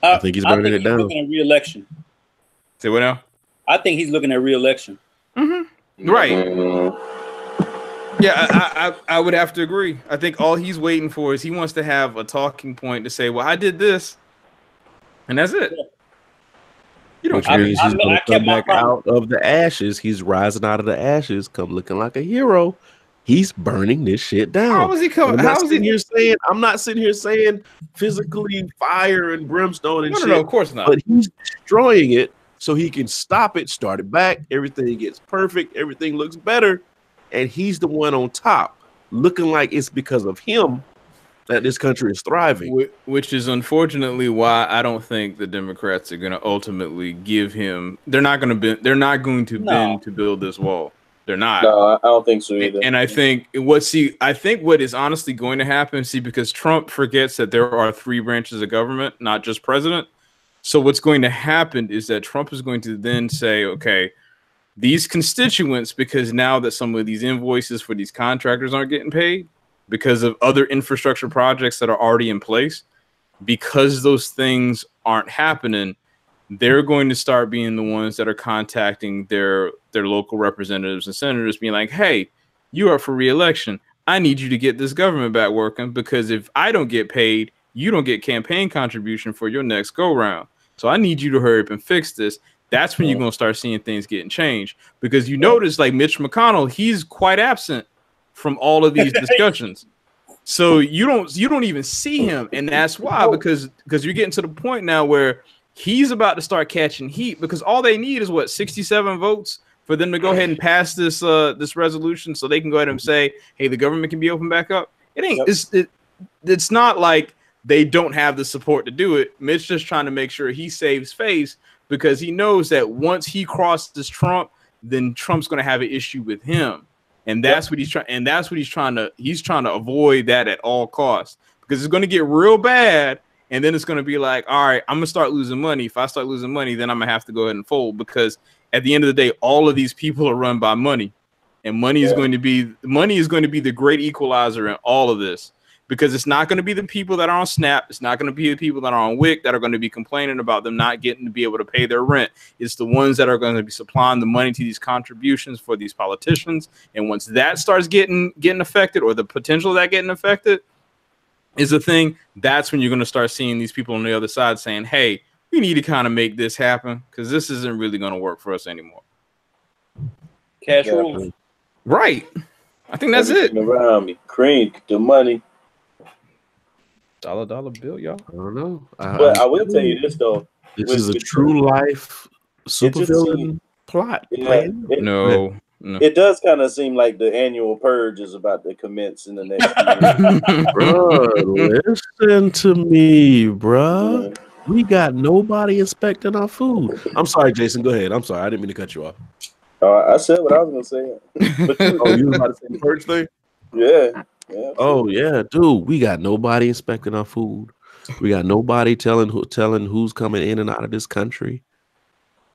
I think he's burning it down. Looking at re-election. Say what now? I think he's looking at re-election. Mm-hmm. Right. Yeah, I would have to agree. I think all he's waiting for is he wants to have a talking point to say, well, I did this. And that's it. You know, he's going to come back out of the ashes. He's rising out of the ashes, come looking like a hero. He's burning this shit down. How is he coming? I'm not sitting here saying physically fire and brimstone and shit. No, of course not. But he's destroying it so he can stop it, start it back. Everything gets perfect. Everything looks better. And he's the one on top, looking like it's because of him that this country is thriving. Which is unfortunately why I don't think the Democrats are going to ultimately give him. They're not going to bend to build this wall. They're not. No, I don't think so either. And I think what is honestly going to happen, because Trump forgets that there are 3 branches of government, not just president. So what's going to happen is that Trump is going to then say, okay, these constituents, because now that some of these invoices for these contractors aren't getting paid because of other infrastructure projects that are already in place, because those things aren't happening, they're going to start being the ones that are contacting their local representatives and senators, being like, hey, you are for re-election. I need you to get this government back working, because if I don't get paid, you don't get campaign contribution for your next go round. So I need you to hurry up and fix this. That's when you're going to start seeing things getting changed, because you notice like Mitch McConnell, he's quite absent from all of these discussions. So you don't even see him. And that's why, because you're getting to the point now where he's about to start catching heat, because all they need is 67 votes for them to go ahead and pass this this resolution, so they can go ahead and say, hey, the government can be opened back up. It ain't it's not like they don't have the support to do it. Mitch just trying to make sure he saves face, because he knows that once he crosses Trump, then Trump's going to have an issue with him. And that's what he's trying. And that's what he's trying to avoid that at all costs, because it's going to get real bad. And then it's going to be like, all right, I'm going to start losing money. If I start losing money, then I'm going to have to go ahead and fold, because at the end of the day, all of these people are run by money, and money is going to be the great equalizer in all of this, because it's not going to be the people that are on SNAP. It's not going to be the people that are on WIC that are going to be complaining about them not getting to be able to pay their rent. It's the ones that are going to be supplying the money to these contributions for these politicians. And once that starts getting affected, or the potential of that getting affected is a thing, that's when you're going to start seeing these people on the other side saying, hey, we need to kind of make this happen, because this isn't really going to work for us anymore. Cash rules. Right. I think that's it. Around me. Cream, the money. Dollar bill, y'all. I don't know. But I will tell you this, though. This is a true life supervillain plot. Yeah, no. It does kind of seem like the annual purge is about to commence in the next year. Bro, listen to me, bro. We got nobody inspecting our food. I'm sorry, Jason. Go ahead. I'm sorry. I didn't mean to cut you off. I said what I was going to say. But, you was about to say the purge thing? Yeah. Oh yeah, dude. We got nobody inspecting our food. We got nobody telling who's coming in and out of this country.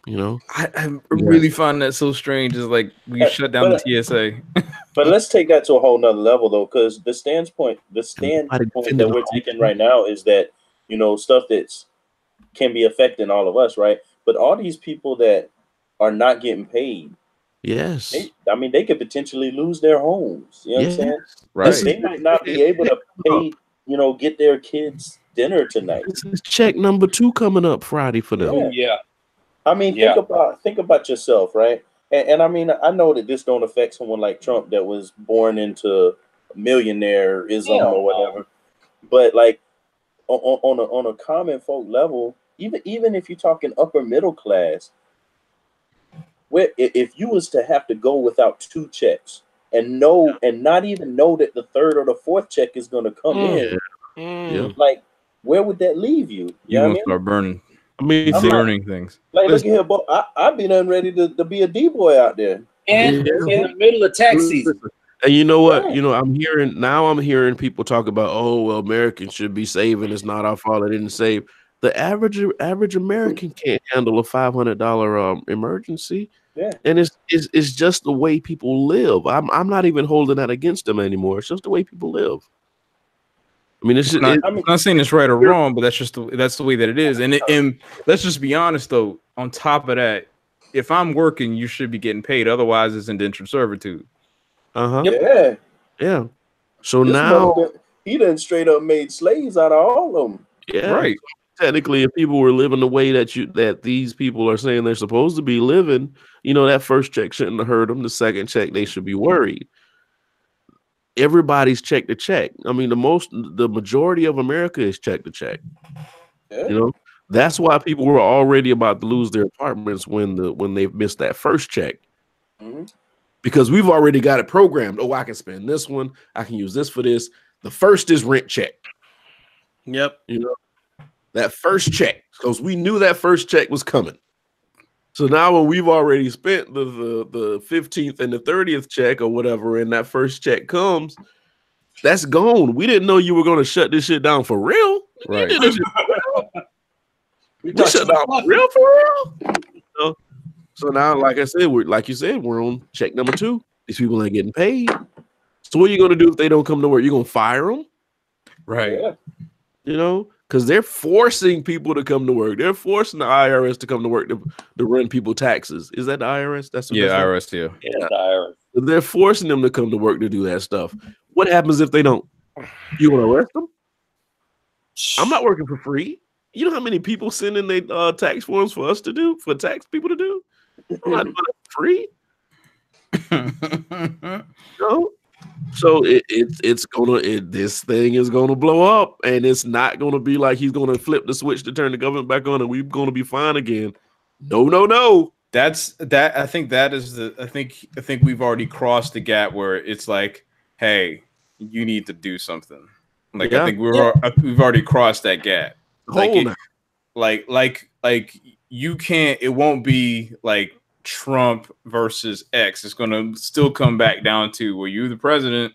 You know, I really find that so strange. Is like we shut down the TSA. But let's take that to a whole nother level, though, because the standpoint that we're taking right now is that, you know, stuff that's can be affecting all of us, right? But all these people that are not getting paid, yes, they could potentially lose their homes. You know what I'm saying? Right. They might not be able to pay, get their kids dinner tonight. This is check number 2 coming up Friday for them. Yeah. I mean, think about yourself, right? And I mean, I know that this don't affect someone like Trump that was born into millionaireism or whatever, but like on a common folk level, even if you're talking upper middle class, where if you was to have to go without 2 checks and not even know that the 3rd or the 4th check is going to come in, like where would that leave you? You gonna start burning. I mean, burning things. Like, look at here, boy. I've been unready to be a D-boy out there. And in the middle of tax season. And you know what? Right. You know, I'm hearing people talk about, oh, well, Americans should be saving. It's not our fault they didn't save. The average American can't handle a $500 emergency. Yeah. And it's just the way people live. I'm not even holding that against them anymore. It's just the way people live. I mean, I'm not saying it's right or wrong, but that's the way that it is. And let's just be honest, though. On top of that, if I'm working, you should be getting paid. Otherwise, it's indentured servitude. Yeah. Yeah. So This now he done straight up made slaves out of all of them. Yeah. Right. Technically, if people were living the way that these people are saying they're supposed to be living, you know, that first check shouldn't have hurt them. The second check, they should be worried. Everybody's check to check. I mean, the majority of America is check to check. Yeah. You know, that's why people were already about to lose their apartments when they've missed that first check. Mm-hmm. Because we've already got it programmed. Oh, I can spend this one. I can use this for this. The first is rent check. Yep. You know, that first check, because we knew that first check was coming. So now when we've already spent the 15th and the 30th check or whatever, and that first check comes, that's gone. We didn't know you were going to shut this shit down for real. Right. You did this shit for real. We shut down for real, You know? So now, like I said, we're on check number 2. These people ain't getting paid. So what are you going to do if they don't come to work? You're going to fire them? Right. Yeah. You know, because they're forcing people to come to work. They're forcing the IRS to come to work to run people taxes. Is that the IRS? IRS, yeah. Yeah, the IRS. They're forcing them to come to work to do that stuff. What happens if they don't? You want to arrest them? I'm not working for free. You know how many people send in their tax forms for us to do, for tax people to do? I'm not doing it for free. No. So this thing is gonna blow up, and it's not gonna be like he's gonna flip the switch to turn the government back on, and we're gonna be fine again. No. That's that. I think that is I think we've already crossed the gap where it's like, hey, you need to do something. Like I think we've already crossed that gap. Like you can't. It won't be like Trump versus X. It's going to still come back down to, well, you're the president.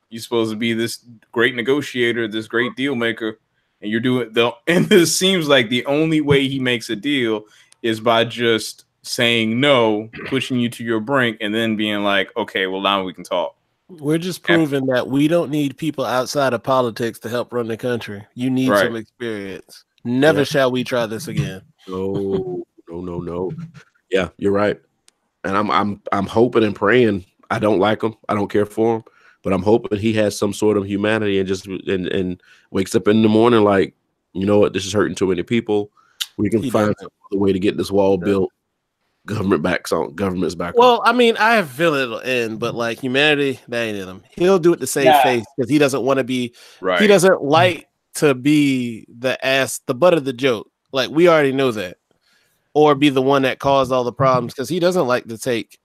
You're supposed to be this great negotiator, this great deal maker, and you're doing and this seems like the only way he makes a deal is by just saying no, pushing you to your brink, and then being like, okay, well, now we can talk. We're just proving that we don't need people outside of politics to help run the country. You need some experience. Never shall we try this again. No. Yeah, you're right. And I'm hoping and praying. I don't like him. I don't care for him. But I'm hoping he has some sort of humanity and just and wakes up in the morning like, you know what, this is hurting too many people. We can find a way to get this wall built. Government's back. Well, I mean, I feel it'll end, but like humanity, that ain't in him. He'll do it to save face because he doesn't want to be. Right. He doesn't like to be the butt of the joke. Like we already know that. Or be the one that caused all the problems because he doesn't like to take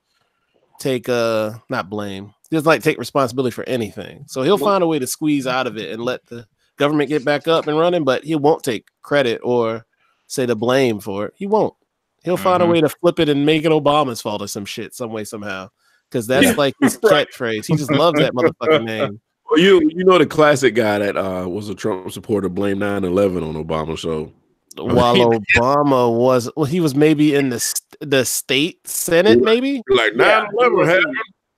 not blame. He doesn't like to take responsibility for anything. So he'll find a way to squeeze out of it and let the government get back up and running, but he won't take credit or say the blame for it. He won't. He'll find a way to flip it and make it Obama's fault or some shit, some way, somehow. Because that's like his catchphrase. He just loves that motherfucking name. Well, you know the classic guy that was a Trump supporter blamed 9/11 on Obama. So while Obama he was maybe in the state Senate, maybe like 9/11 happened.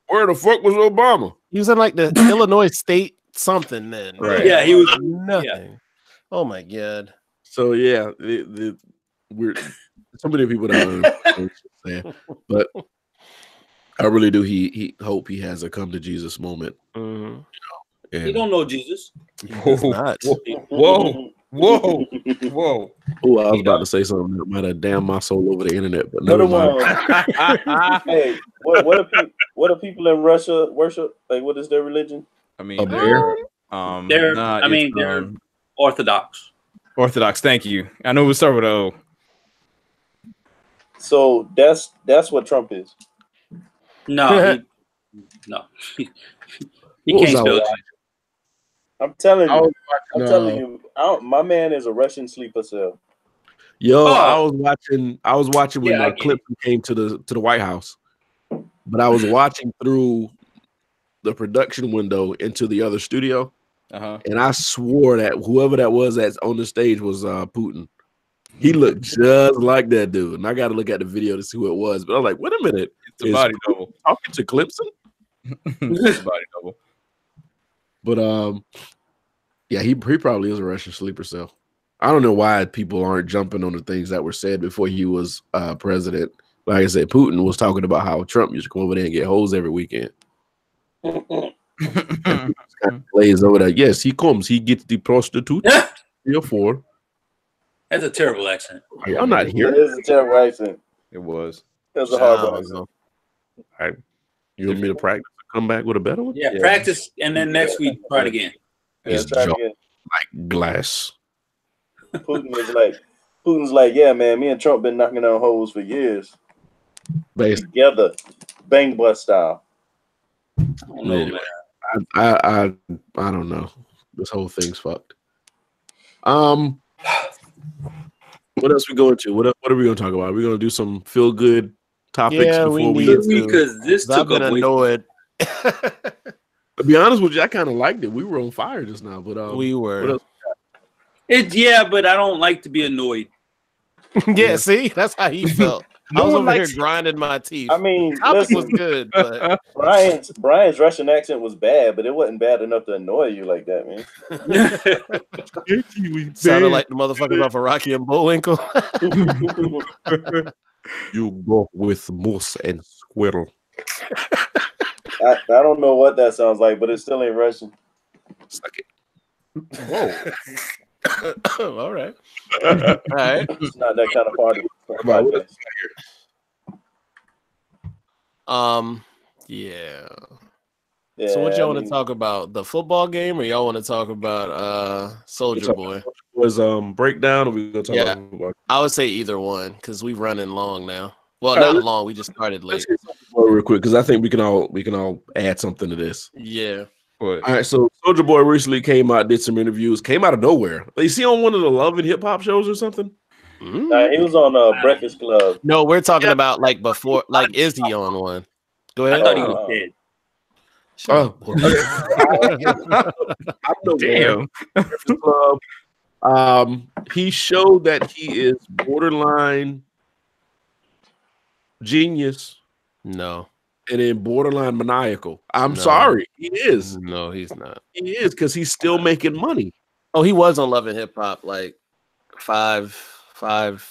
Where the fuck was Obama? He was in like the Illinois state something then. Right. Yeah, he was nothing. Yeah. Oh my god. So yeah, we're so many people don't understand, but I really do. He hope he has a come to Jesus moment. Mm-hmm. You know, he don't know Jesus. Whoa. Oh, I was about to say something that might have damned my soul over the internet, but never mind. Hey, what do people in Russia worship? Like, what is their religion? I mean, they're Orthodox. Orthodox. Thank you. I know we start with O. So that's what Trump is. No, he can't spell that. I'm telling you, my man is a Russian sleeper cell. Yo, I was watching when Clinton came to the White House, but I was watching through the production window into the other studio, and I swore that whoever that was that's on the stage was Putin. He looked just like that dude, and I got to look at the video to see who it was. But I was like, wait a minute, it's a body Putin double talking to Clemson? It's a body double. But yeah, he probably is a Russian sleeper cell. I don't know why people aren't jumping on the things that were said before he was president. Like I said, Putin was talking about how Trump used to come over there and get hoes every weekend. Plays over there. Yes, he comes. He gets the prostitute. 3 or 4. That's a terrible accent. I'm not here. It is a terrible accent. It was. That's a hard accent. All right. You want me to practice? Come back with a better one? Yeah, practice, and then next week try it again. His jaw like glass. Putin's like, yeah, man. Me and Trump been knocking on hoes for years. Basically. Together, bang bus style. Anyway, I don't know. This whole thing's fucked. What else we going to? What are we going to talk about? Are we going to do some feel good topics before we get to? Because this took a annoyed. To be honest with you, I kind of liked it. We were on fire just now, but we were. But I don't like to be annoyed. Yeah, see, that's how he felt. I was over here grinding my teeth. I mean, topic was good, but Brian's Russian accent was bad, but it wasn't bad enough to annoy you like that, man. Sounded like the motherfuckers off of Rocky and Bullwinkle. You go with moose and squirrel. I don't know what that sounds like, but it still ain't Russian. Suck it. Whoa. All right. All right. It's not that kind of party. Yeah. So what y'all want to talk about? The football game, or y'all want to talk about Soldier Boy? Was breakdown, or we gonna talk about? I would say either one because we're running long now. Well, not long. We just started late. Real quick, because I think we can all add something to this. Yeah. All right, so Soldier Boy recently came out, did some interviews, came out of nowhere. Is he on one of the Love and Hip Hop shows or something? He was on Breakfast Club. No, we're talking about like before. Like, is he on one? Go ahead. I thought he was dead. Damn. Breakfast Club. He showed that he is borderline genius. No. And then borderline maniacal. I'm sorry. He is. No, he's not. He is, because he's still making money. Oh, he was on Love and Hip Hop like a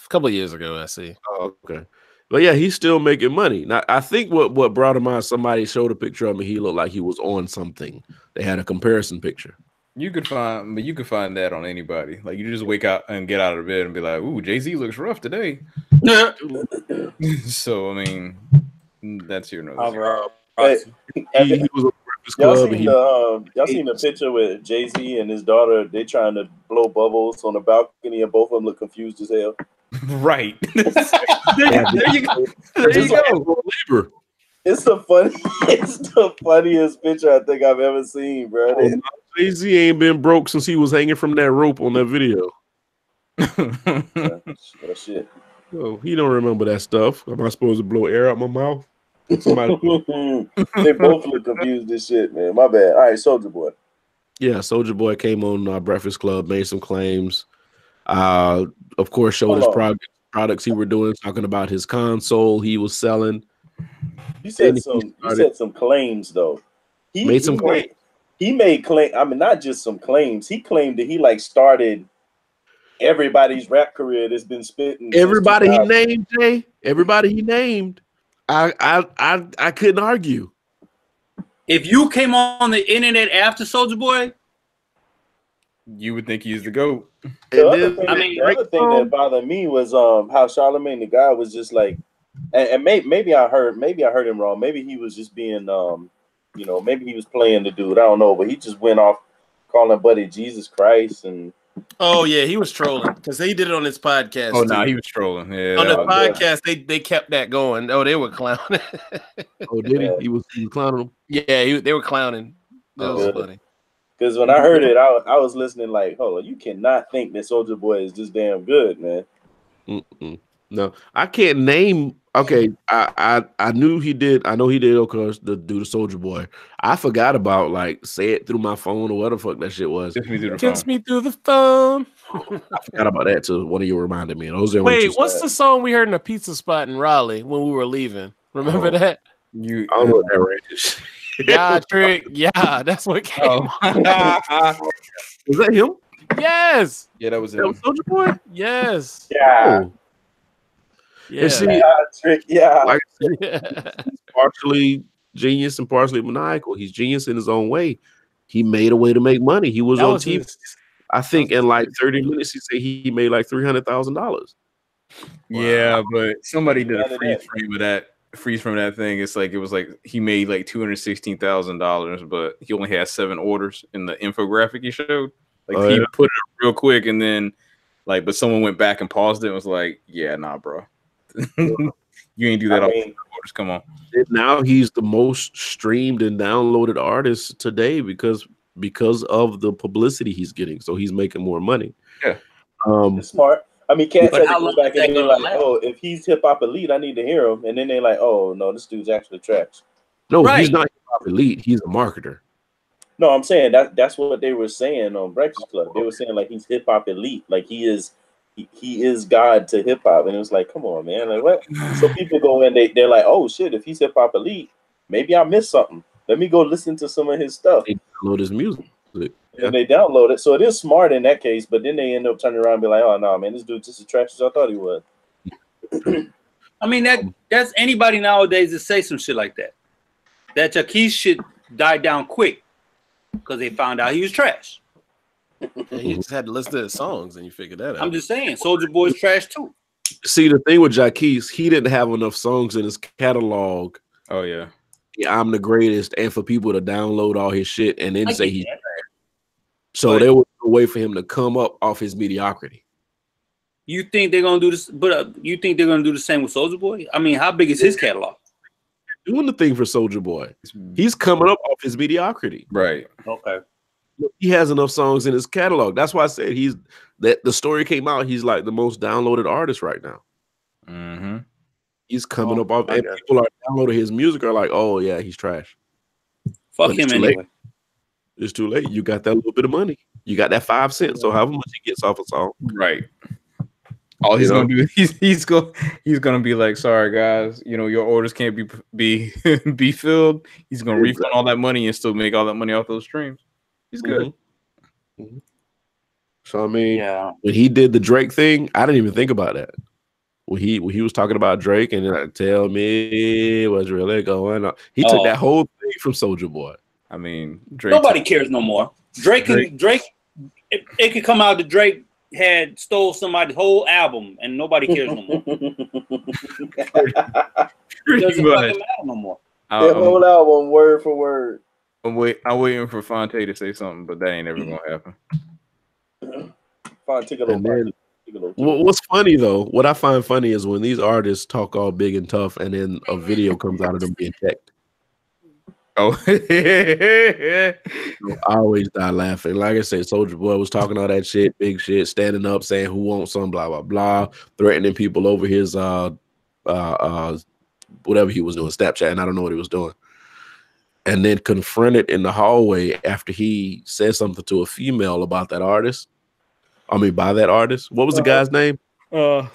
couple of years ago, I see. Oh, okay. But yeah, he's still making money. Now, I think what brought him out, somebody showed a picture of him. He looked like he was on something. They had a comparison picture. You could find that on anybody. Like, you just wake up and get out of bed and be like, "Ooh, Jay-Z looks rough today." So, I mean, that's your nose. He was on Breakfast Club. Y'all seen the picture with Jay-Z and his daughter? They trying to blow bubbles on the balcony, and both of them look confused as hell. Right. There you go. It's the funniest picture I think I've ever seen, bro. Jay-Z ain't been broke since he was hanging from that rope on that video. Shit. Oh, he don't remember that stuff. Am I supposed to blow air out my mouth? Somebody. They both look confused as shit, man. My bad. All right, Soldier Boy. Yeah, Soldier Boy came on Breakfast Club, made some claims. Of course, showed his products he were doing, talking about his console he was selling. You said some claims though. He made claims. He made claim. I mean, not just some claims. He claimed that he started everybody's rap career that's been spitting. Everybody he named, Jay. Everybody he named. I couldn't argue. If you came on the internet after Soldier Boy, you would think he's the GOAT. The other thing that bothered me was how Charlamagne the God was just like, and maybe I heard him wrong. Maybe he was just being maybe he was playing the dude. I don't know, but he just went off calling Buddy Jesus Christ, and Oh yeah, he was trolling because he did it on his podcast. Oh no, he was trolling. Yeah, on the podcast, they kept that going. Oh, they were clowning. Oh, did he? He was clowning them. Yeah, they were clowning. That was funny. Because when I heard it, I was listening like, hold on, you cannot think that Soulja Boy is this damn good, man. No, I can't name. Okay, I knew he did. I know he did. Of course, do the Soulja Boy. I forgot about like say it through my phone or whatever the fuck that shit was. Kiss me through the phone. I forgot about that too. One of you reminded me. Those are Wait, what's the song we heard in a pizza spot in Raleigh when we were leaving? Remember that? I don't know what that is. Yeah, Trick. Yeah, that's what came. Was that him? Yes. Yeah, that was him. That was Soulja Boy? Yes. Yeah. Oh. Yeah. And see, Trick. Yeah. like he's partially genius and partially maniacal. He's genius in his own way. He made a way to make money. He was on TV. I think in like 30 minutes, he said he made like $300,000. Yeah, but somebody did a freeze from that thing. It's like it was like he made like $216,000, but he only had 7 orders in the infographic he showed. Like he put it up real quick, and then like, but someone went back and paused it and was like, "Yeah, nah, bro, you ain't do that all orders. Come on." Now he's the most streamed and downloaded artist today because of the publicity he's getting. So he's making more money. Yeah, it's smart. I mean, cats had to go back and be like, "Oh, if he's hip hop elite, I need to hear him." And then they're like, "Oh no, this dude's actually trash." No, he's not hip hop elite. He's a marketer. No, I'm saying that's what they were saying on Breakfast Club. They were saying like he's hip hop elite, like he is God to hip hop, and it was like, come on, man, like what? So people go in, they're like, oh shit, if he's hip hop elite, maybe I missed something. Let me go listen to some of his stuff. They download his music, and they download it. So it is smart in that case, but then they end up turning around and be like, oh no, man, this dude just as trash as I thought he was. I mean that's anybody nowadays to say some shit like that. That Jaquez shit died down quick. Because they found out he was trash. You just had to listen to his songs and you figured that out. I'm just saying, Soulja Boy's trash too. See, the thing with Jaquez, he didn't have enough songs in his catalog. Oh yeah, I'm the greatest, and for people to download all his shit and then say he's trash. So but there was a way for him to come up off his mediocrity. You think they're gonna do this? But you think they're gonna do the same with Soulja Boy? I mean, how big is his catalog? Doing the thing for Soulja Boy, he's coming up off his mediocrity. Right. Okay. He has enough songs in his catalog. That's why I said the story came out. He's like the most downloaded artist right now. Mm-hmm. He's coming up off, and people are downloading his music are like, oh yeah, he's trash. Fuck him anyway. It's too late. You got that little bit of money. You got that 5 cents. So however much he gets off a song, right? All he's gonna do, he's gonna be like, sorry guys, your orders can't be filled. He's gonna refund all that money and still make all that money off those streams. He's good. Mm-hmm. So I mean, when he did the Drake thing, I didn't even think about that. When he was talking about Drake and like, tell me what's really going on. He took that whole thing from Soulja Boy. I mean, Drake nobody cares no more. Drake, it could come out that Drake had stole somebody's whole album and nobody cares no more. It doesn't fucking matter no more. The whole album, word for word. I'm waiting for Fonte to say something, but that ain't ever gonna happen. What's funny though, what I find funny is when these artists talk all big and tough, and then a video comes out of them being checked. Oh, I always die laughing. Like I said, Soulja Boy was talking all that shit, big shit, standing up, saying who wants some, blah blah blah, threatening people over his whatever he was doing, Snapchat, and I don't know what he was doing. And then confronted in the hallway after he said something to a female about that artist. I mean, by that artist. What was the guy's name? I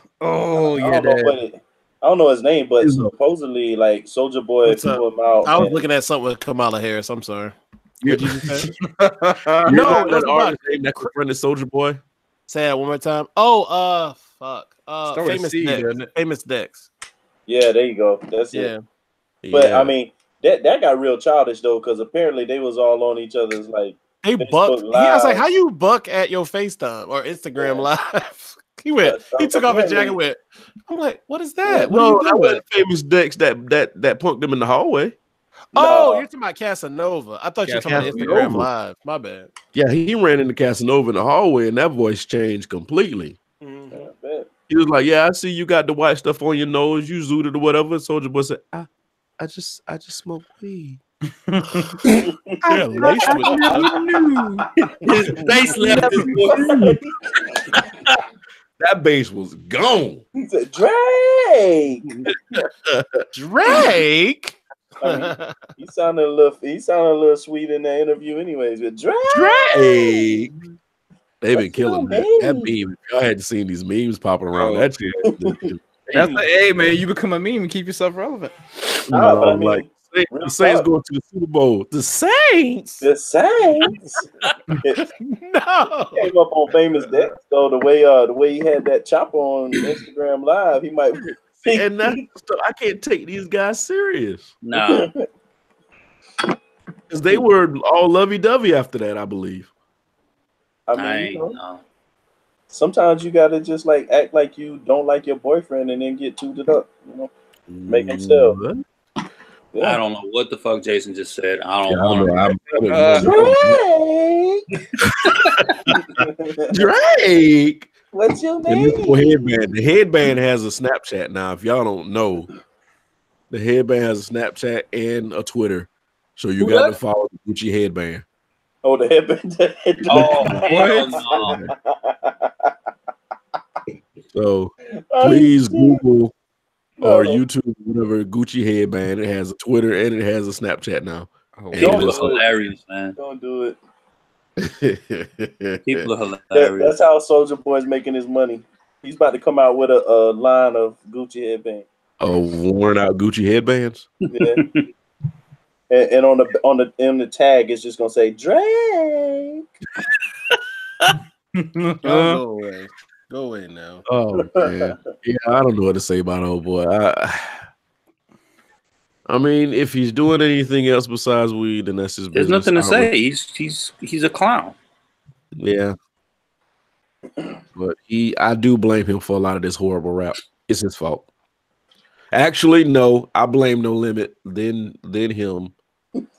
don't know his name, but supposedly, like Soulja Boy threw him out. I was looking at something with Kamala Harris. I'm sorry. What did you say? No, that artist name that confronted Soulja Boy. Say that one more time. Oh, fuck. Famous Dex. Yeah, there you go. That's it. But I mean, that got real childish though, because apparently they was all on each other's like. They bucked. I was like, "How you buck at your FaceTime or Instagram live?" He took off his jacket. I'm like, "What is that? What are you doing?" That wasn't Famous Dex that punked him in the hallway. Oh, you're talking about Casanova. I thought you were talking about Instagram Live. My bad. Yeah, he ran into Casanova in the hallway, and that voice changed completely. Mm-hmm. He was like, "Yeah, I see you got the white stuff on your nose. You zooted or whatever." Soldier Boy said, "I just smoke weed." I never knew. His bass left his voice. That bass was gone. He said, Drake. Drake. I mean, he sounded a little sweet in that interview, anyways. With Drake. They've been killing that meme. Y'all hadn't seen these memes popping around. That shit. That's like, hey man, you become a meme and keep yourself relevant. Nah, but I mean, like the Saints going to the Super Bowl. The Saints. The Saints. No. Came up on Famous Dex. So the way he had that chopper on Instagram Live, he might. And that's stuff I can't take these guys serious. Nah. Because they were all lovey-dovey after that, I believe. I mean, sometimes you gotta just like act like you don't like your boyfriend and then get tooted up, make him tell. Yeah. I don't know what the fuck Jason just said. I don't know. Drake. What's your name? Headband. The headband has a Snapchat now. If y'all don't know, the headband has a Snapchat and a Twitter. So you got to follow the Gucci headband. Oh, the headband. So please Google or YouTube, whatever, Gucci headband. It has a Twitter and it has a Snapchat now. People are hilarious, man. Don't do it. People are hilarious. That's how Soulja Boy's making his money. He's about to come out with a line of Gucci headbands. Oh, worn out Gucci headbands. Yeah. and on the tag, it's just gonna say Drake. Go away. Go away now. Oh man. Yeah, I don't know what to say about old boy. I mean, if he's doing anything else besides weed, then that's his business. There's nothing to say. He's a clown. Yeah. But I do blame him for a lot of this horrible rap. It's his fault. Actually, no, I blame No Limit, then him.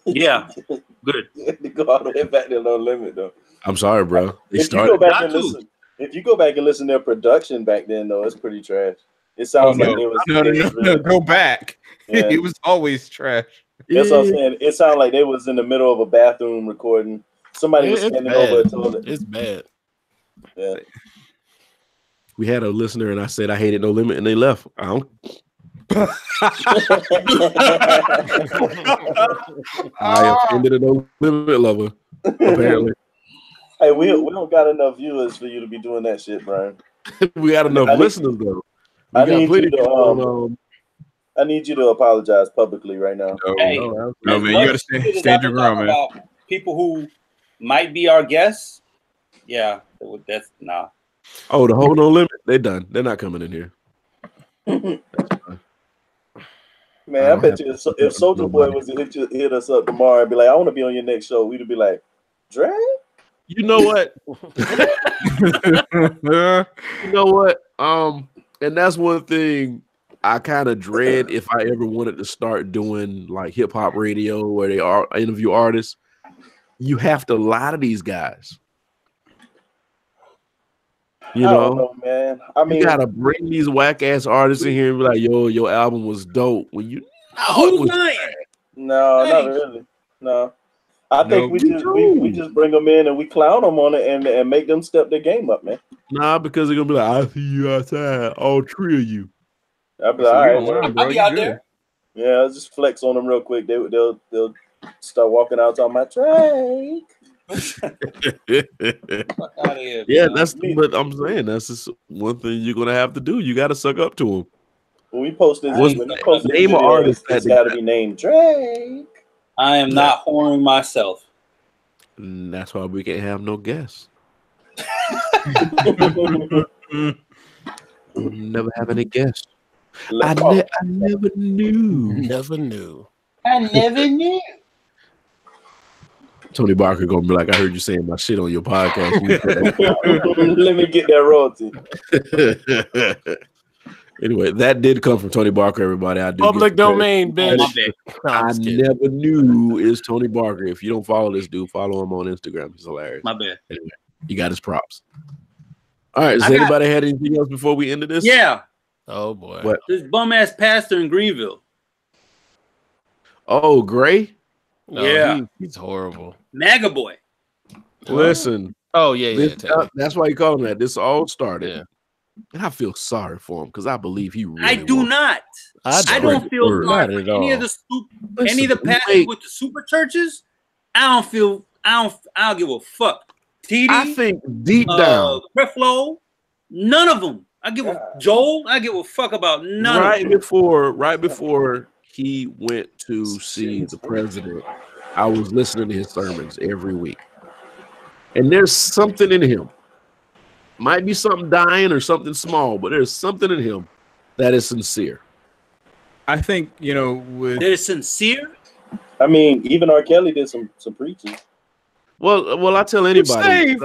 Yeah. Good. To go all the way back to No Limit though. I'm sorry, bro. If you go back and listen to their production back then, though, it's pretty trash. It sounds like it was no, go back. Yeah. It was always trash. That's what I'm saying. It sounded like they was in the middle of a bathroom recording. Somebody was standing over a toilet. It's bad. Yeah. We had a listener and I said I hated No Limit and they left. I don't. I offended a No Limit lover, apparently. Hey, we don't got enough viewers for you to be doing that shit, Brian. We got enough listeners though. I need you to apologize publicly right now. No, man, you gotta stand your ground, man. People who might be our guests, yeah, that's nah. Oh, the whole No Limit, they done. They're not coming in here. Man, I bet you if Soulja Boy was to hit us up tomorrow and be like, "I want to be on your next show," we'd be like, "Drake." You know what? You know what? And that's one thing I kind of dread if I ever wanted to start doing like hip hop radio where they are interview artists. You have to lie to these guys. You know, man. I mean, you gotta bring these whack ass artists in here and be like, "Yo, your album was dope." When you who's lying? No, not really. No, I think we just bring them in and we clown them on it and make them step their game up, man. Nah, because they're gonna be like, "I see you outside, all three of you." I'll be like, all right, I'll be out there. Yeah, I'll just flex on them real quick. They'll start walking out on my Drake. Yeah, that's what I'm saying. That's just one thing you're gonna have to do. You got to suck up to them. When we post this, name an artist that's got to be named Drake. I am not whoring myself. And that's why we can't have no guests. Never have any guests. I never knew. Never knew. I never knew. Tony Barker gonna be like, "I heard you saying my shit on your podcast." Let me get that royalty. Anyway, that did come from Tony Barker, everybody. I do Public domain, bitch. I never knew is Tony Barker. If you don't follow this dude, follow him on Instagram. He's hilarious. My bad. Anyway, he got his props. All right. Has anybody had anything else before we ended this? Yeah. Oh boy. What? This bum ass pastor in Greenville. Oh, Gray? Yeah. He's horrible. MAGA boy. Listen. Oh, yeah. That's why you call him that. This all started. Yeah. And I feel sorry for him because I believe he really I do not. I don't feel sorry for any of the pastors with the super churches. I don't give a fuck. TD, I think deep down. Creflo, none of them. I give a fuck about none of them. Right before he went to see the president, I was listening to his sermons every week. And there's something in him. Might be something dying or something small, but there's something in him that is sincere. I think, they're sincere. I mean, even R. Kelly did some preaching. Well, I tell anybody,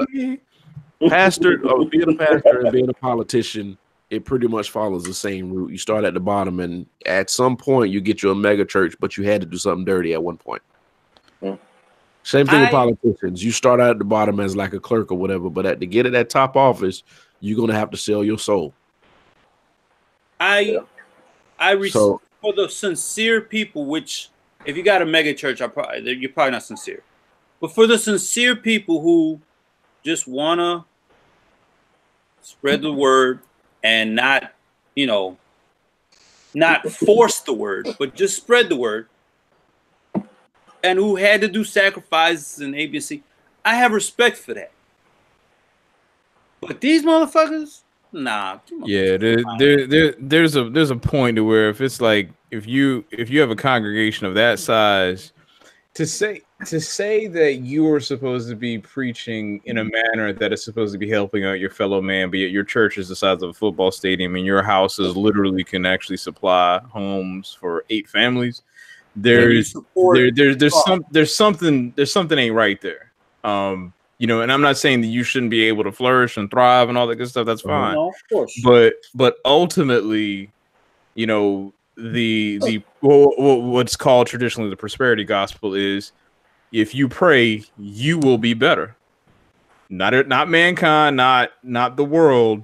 pastor, being a pastor and being a politician, it pretty much follows the same route. You start at the bottom, and at some point, you get you a mega church, but you had to do something dirty at one point. Same thing with politicians. You start out at the bottom as like a clerk or whatever, but to get at that top office, you're gonna have to sell your soul. For the sincere people, which if you got a mega church, you're probably not sincere. But for the sincere people who just wanna spread the word and not force the word, but just spread the word. And who had to do sacrifices and ABC. I have respect for that. But these motherfuckers, nah. Yeah, there's a point to where if it's like if you have a congregation of that size, to say that you are supposed to be preaching in a manner that is supposed to be helping out your fellow man, but yet your church is the size of a football stadium and your houses literally can actually supply homes for 8 families. There's something ain't right there. And I'm not saying that you shouldn't be able to flourish and thrive and all that good stuff. That's fine. No, of course. But ultimately, what's called traditionally the prosperity gospel is if you pray, you will be better. Not mankind, not the world,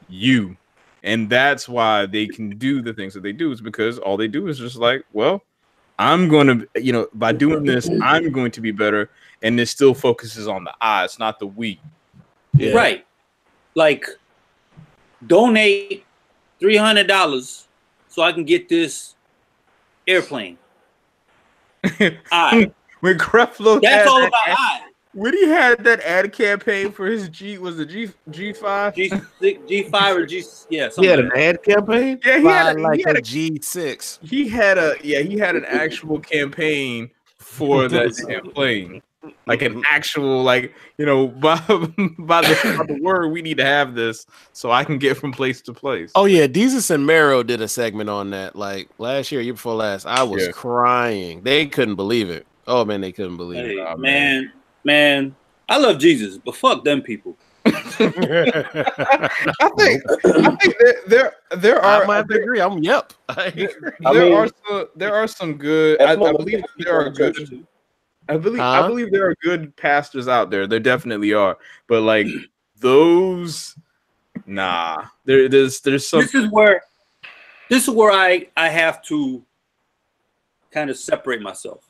you. And that's why they can do the things that they do, is because all they do is just like, well, I'm going to, by doing this, I'm going to be better. And this still focuses on the I, it's not the we. Yeah. Right. Like, donate $300 so I can get this airplane. When Creflo, that's all about I. When he had that ad campaign for his G5? G5 or G, yeah. He had an ad campaign? Yeah, he had a G6. He had an actual campaign for that plane. Like an actual, by the word, we need to have this so I can get from place to place. Oh yeah, Jesus and Mero did a segment on that like last year before last. I was crying. They couldn't believe it. Oh man, they couldn't believe it. Oh, man, I love Jesus, but fuck them people. I think there are. I might have to agree. There are some good. I believe there are good. I believe there are good pastors out there. There definitely are, but like those, nah. There's some. This is where I have to kind of separate myself.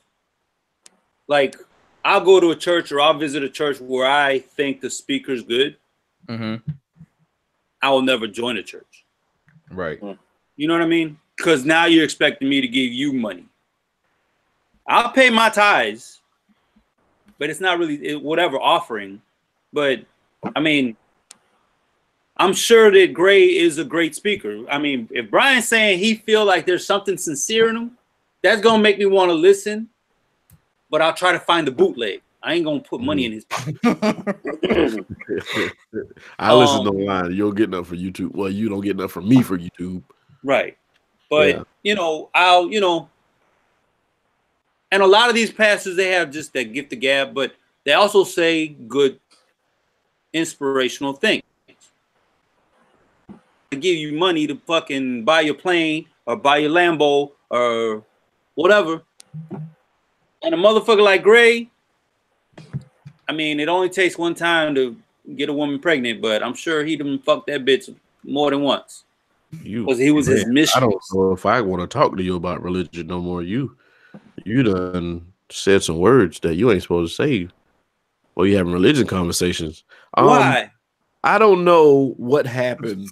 Like, I'll go to a church or I'll visit a church where I think the speaker's good. Mm-hmm. I will never join a church. Right. You know what I mean? Because now you're expecting me to give you money. I'll pay my tithes, but it's not really whatever offering. But I mean, I'm sure that Gray is a great speaker. I mean, if Brian's saying he feel like there's something sincere in him, that's gonna make me want to listen. But I'll try to find the bootleg. I ain't gonna put money in his pocket. I listen online. You don't get enough for YouTube. Well, you don't get enough from me for YouTube. Right. But I'll and a lot of these pastors, they have just that gift of gab, but they also say good inspirational things. give you money to fucking buy your plane or buy your Lambo or whatever. And a motherfucker like Gray, I mean, it only takes one time to get a woman pregnant, but I'm sure he done fucked that bitch more than once. Because he was his mistress. I don't know if I want to talk to you about religion no more. You done said some words that you ain't supposed to say while you having religion conversations. Why? I don't know what happened.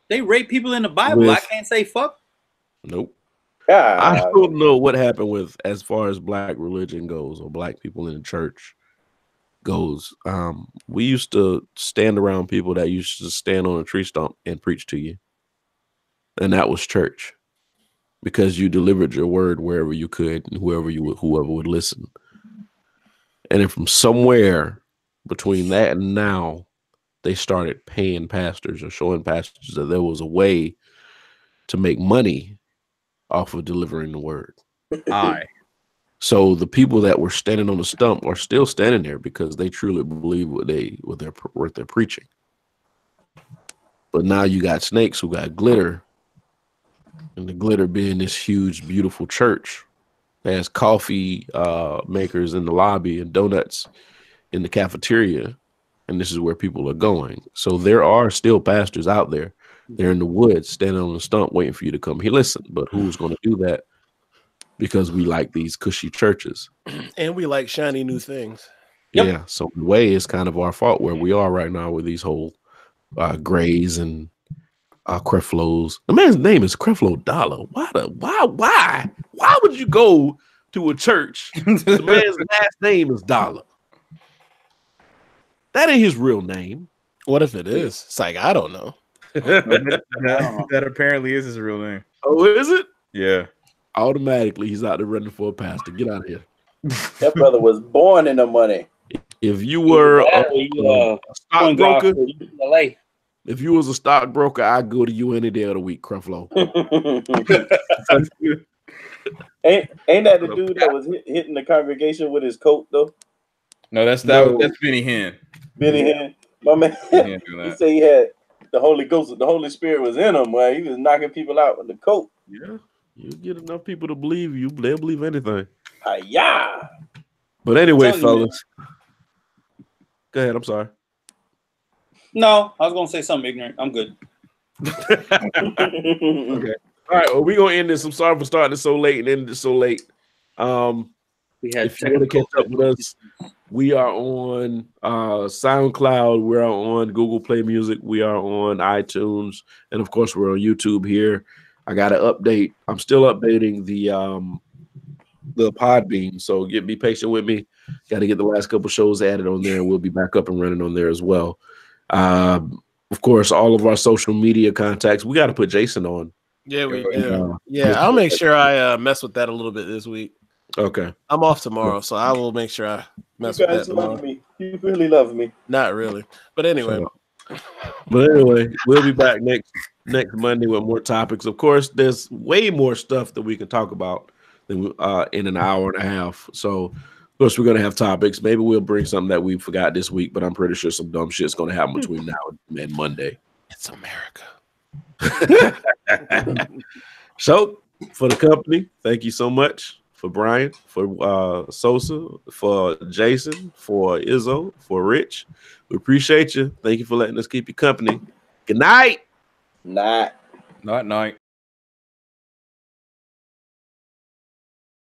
They rape people in the Bible. I can't say fuck. Nope. I don't know what happened with as far as black religion goes or black people in the church goes. We used to stand around people that used to stand on a tree stump and preach to you. And that was church. Because you delivered your word wherever you could and whoever would listen. And then from somewhere between that and now, they started paying pastors or showing pastors that there was a way to make money off of delivering the word. So the people that were standing on the stump are still standing there because they truly believe what they're preaching. But now you got snakes who got glitter, and the glitter being this huge, beautiful church that has coffee makers in the lobby and donuts in the cafeteria, and this is where people are going. So there are still pastors out there. They're in the woods, standing on the stump, waiting for you to come here. Listen, but who's going to do that? Because we like these cushy churches. And we like shiny new things. Yeah, so in a way, it's kind of our fault where we are right now with these whole Grays and Creflos. The man's name is Creflo Dollar. Why would you go to a church? The man's last name is Dollar. That ain't his real name. What if it is? It's like, I don't know. that apparently is his real name. Oh, is it? Yeah. Automatically, he's out there running for a pastor. Get out of here. That brother was born in the money. If you were a stockbroker, if you was a stockbroker, I'd go to you any day of the week, Creflo. ain't that the dude that was hitting the congregation with his coat though? No, that's Benny Hinn. Benny Hinn, my man. He said he had the Holy Ghost, the Holy Spirit was in him, man. He was knocking people out with the coat. Yeah, you get enough people to believe you, they'll believe anything. Yeah. But anyway, fellas, go ahead. I'm sorry. No, I was gonna say something ignorant. I'm good. Okay. All right. Well, we're gonna end this. I'm sorry for starting it so late and ending it so late. If you want to catch up with us, we are on SoundCloud, we're on Google Play Music, we are on iTunes, and of course we're on YouTube here. I got to update. I'm still updating the Podbean, so be patient with me. Got to get the last couple shows added on there, and we'll be back up and running on there as well. Of course, all of our social media contacts. We got to put Jason on. Yeah, we do. I'll make sure I mess with that a little bit this week. Okay. I'm off tomorrow, so I will make sure I mess with that tomorrow. Me. You really love me. Not really. But anyway. We'll be back next Monday with more topics. Of course, there's way more stuff that we can talk about than in an hour and a half. So, of course, we're going to have topics. Maybe we'll bring something that we forgot this week, but I'm pretty sure some dumb shit's going to happen between now and Monday. It's America. So, for the company, thank you so much. For Brian, for Sosa, for Jason, for Izzo, for Rich. We appreciate you. Thank you for letting us keep you company. Good night. Night. Night.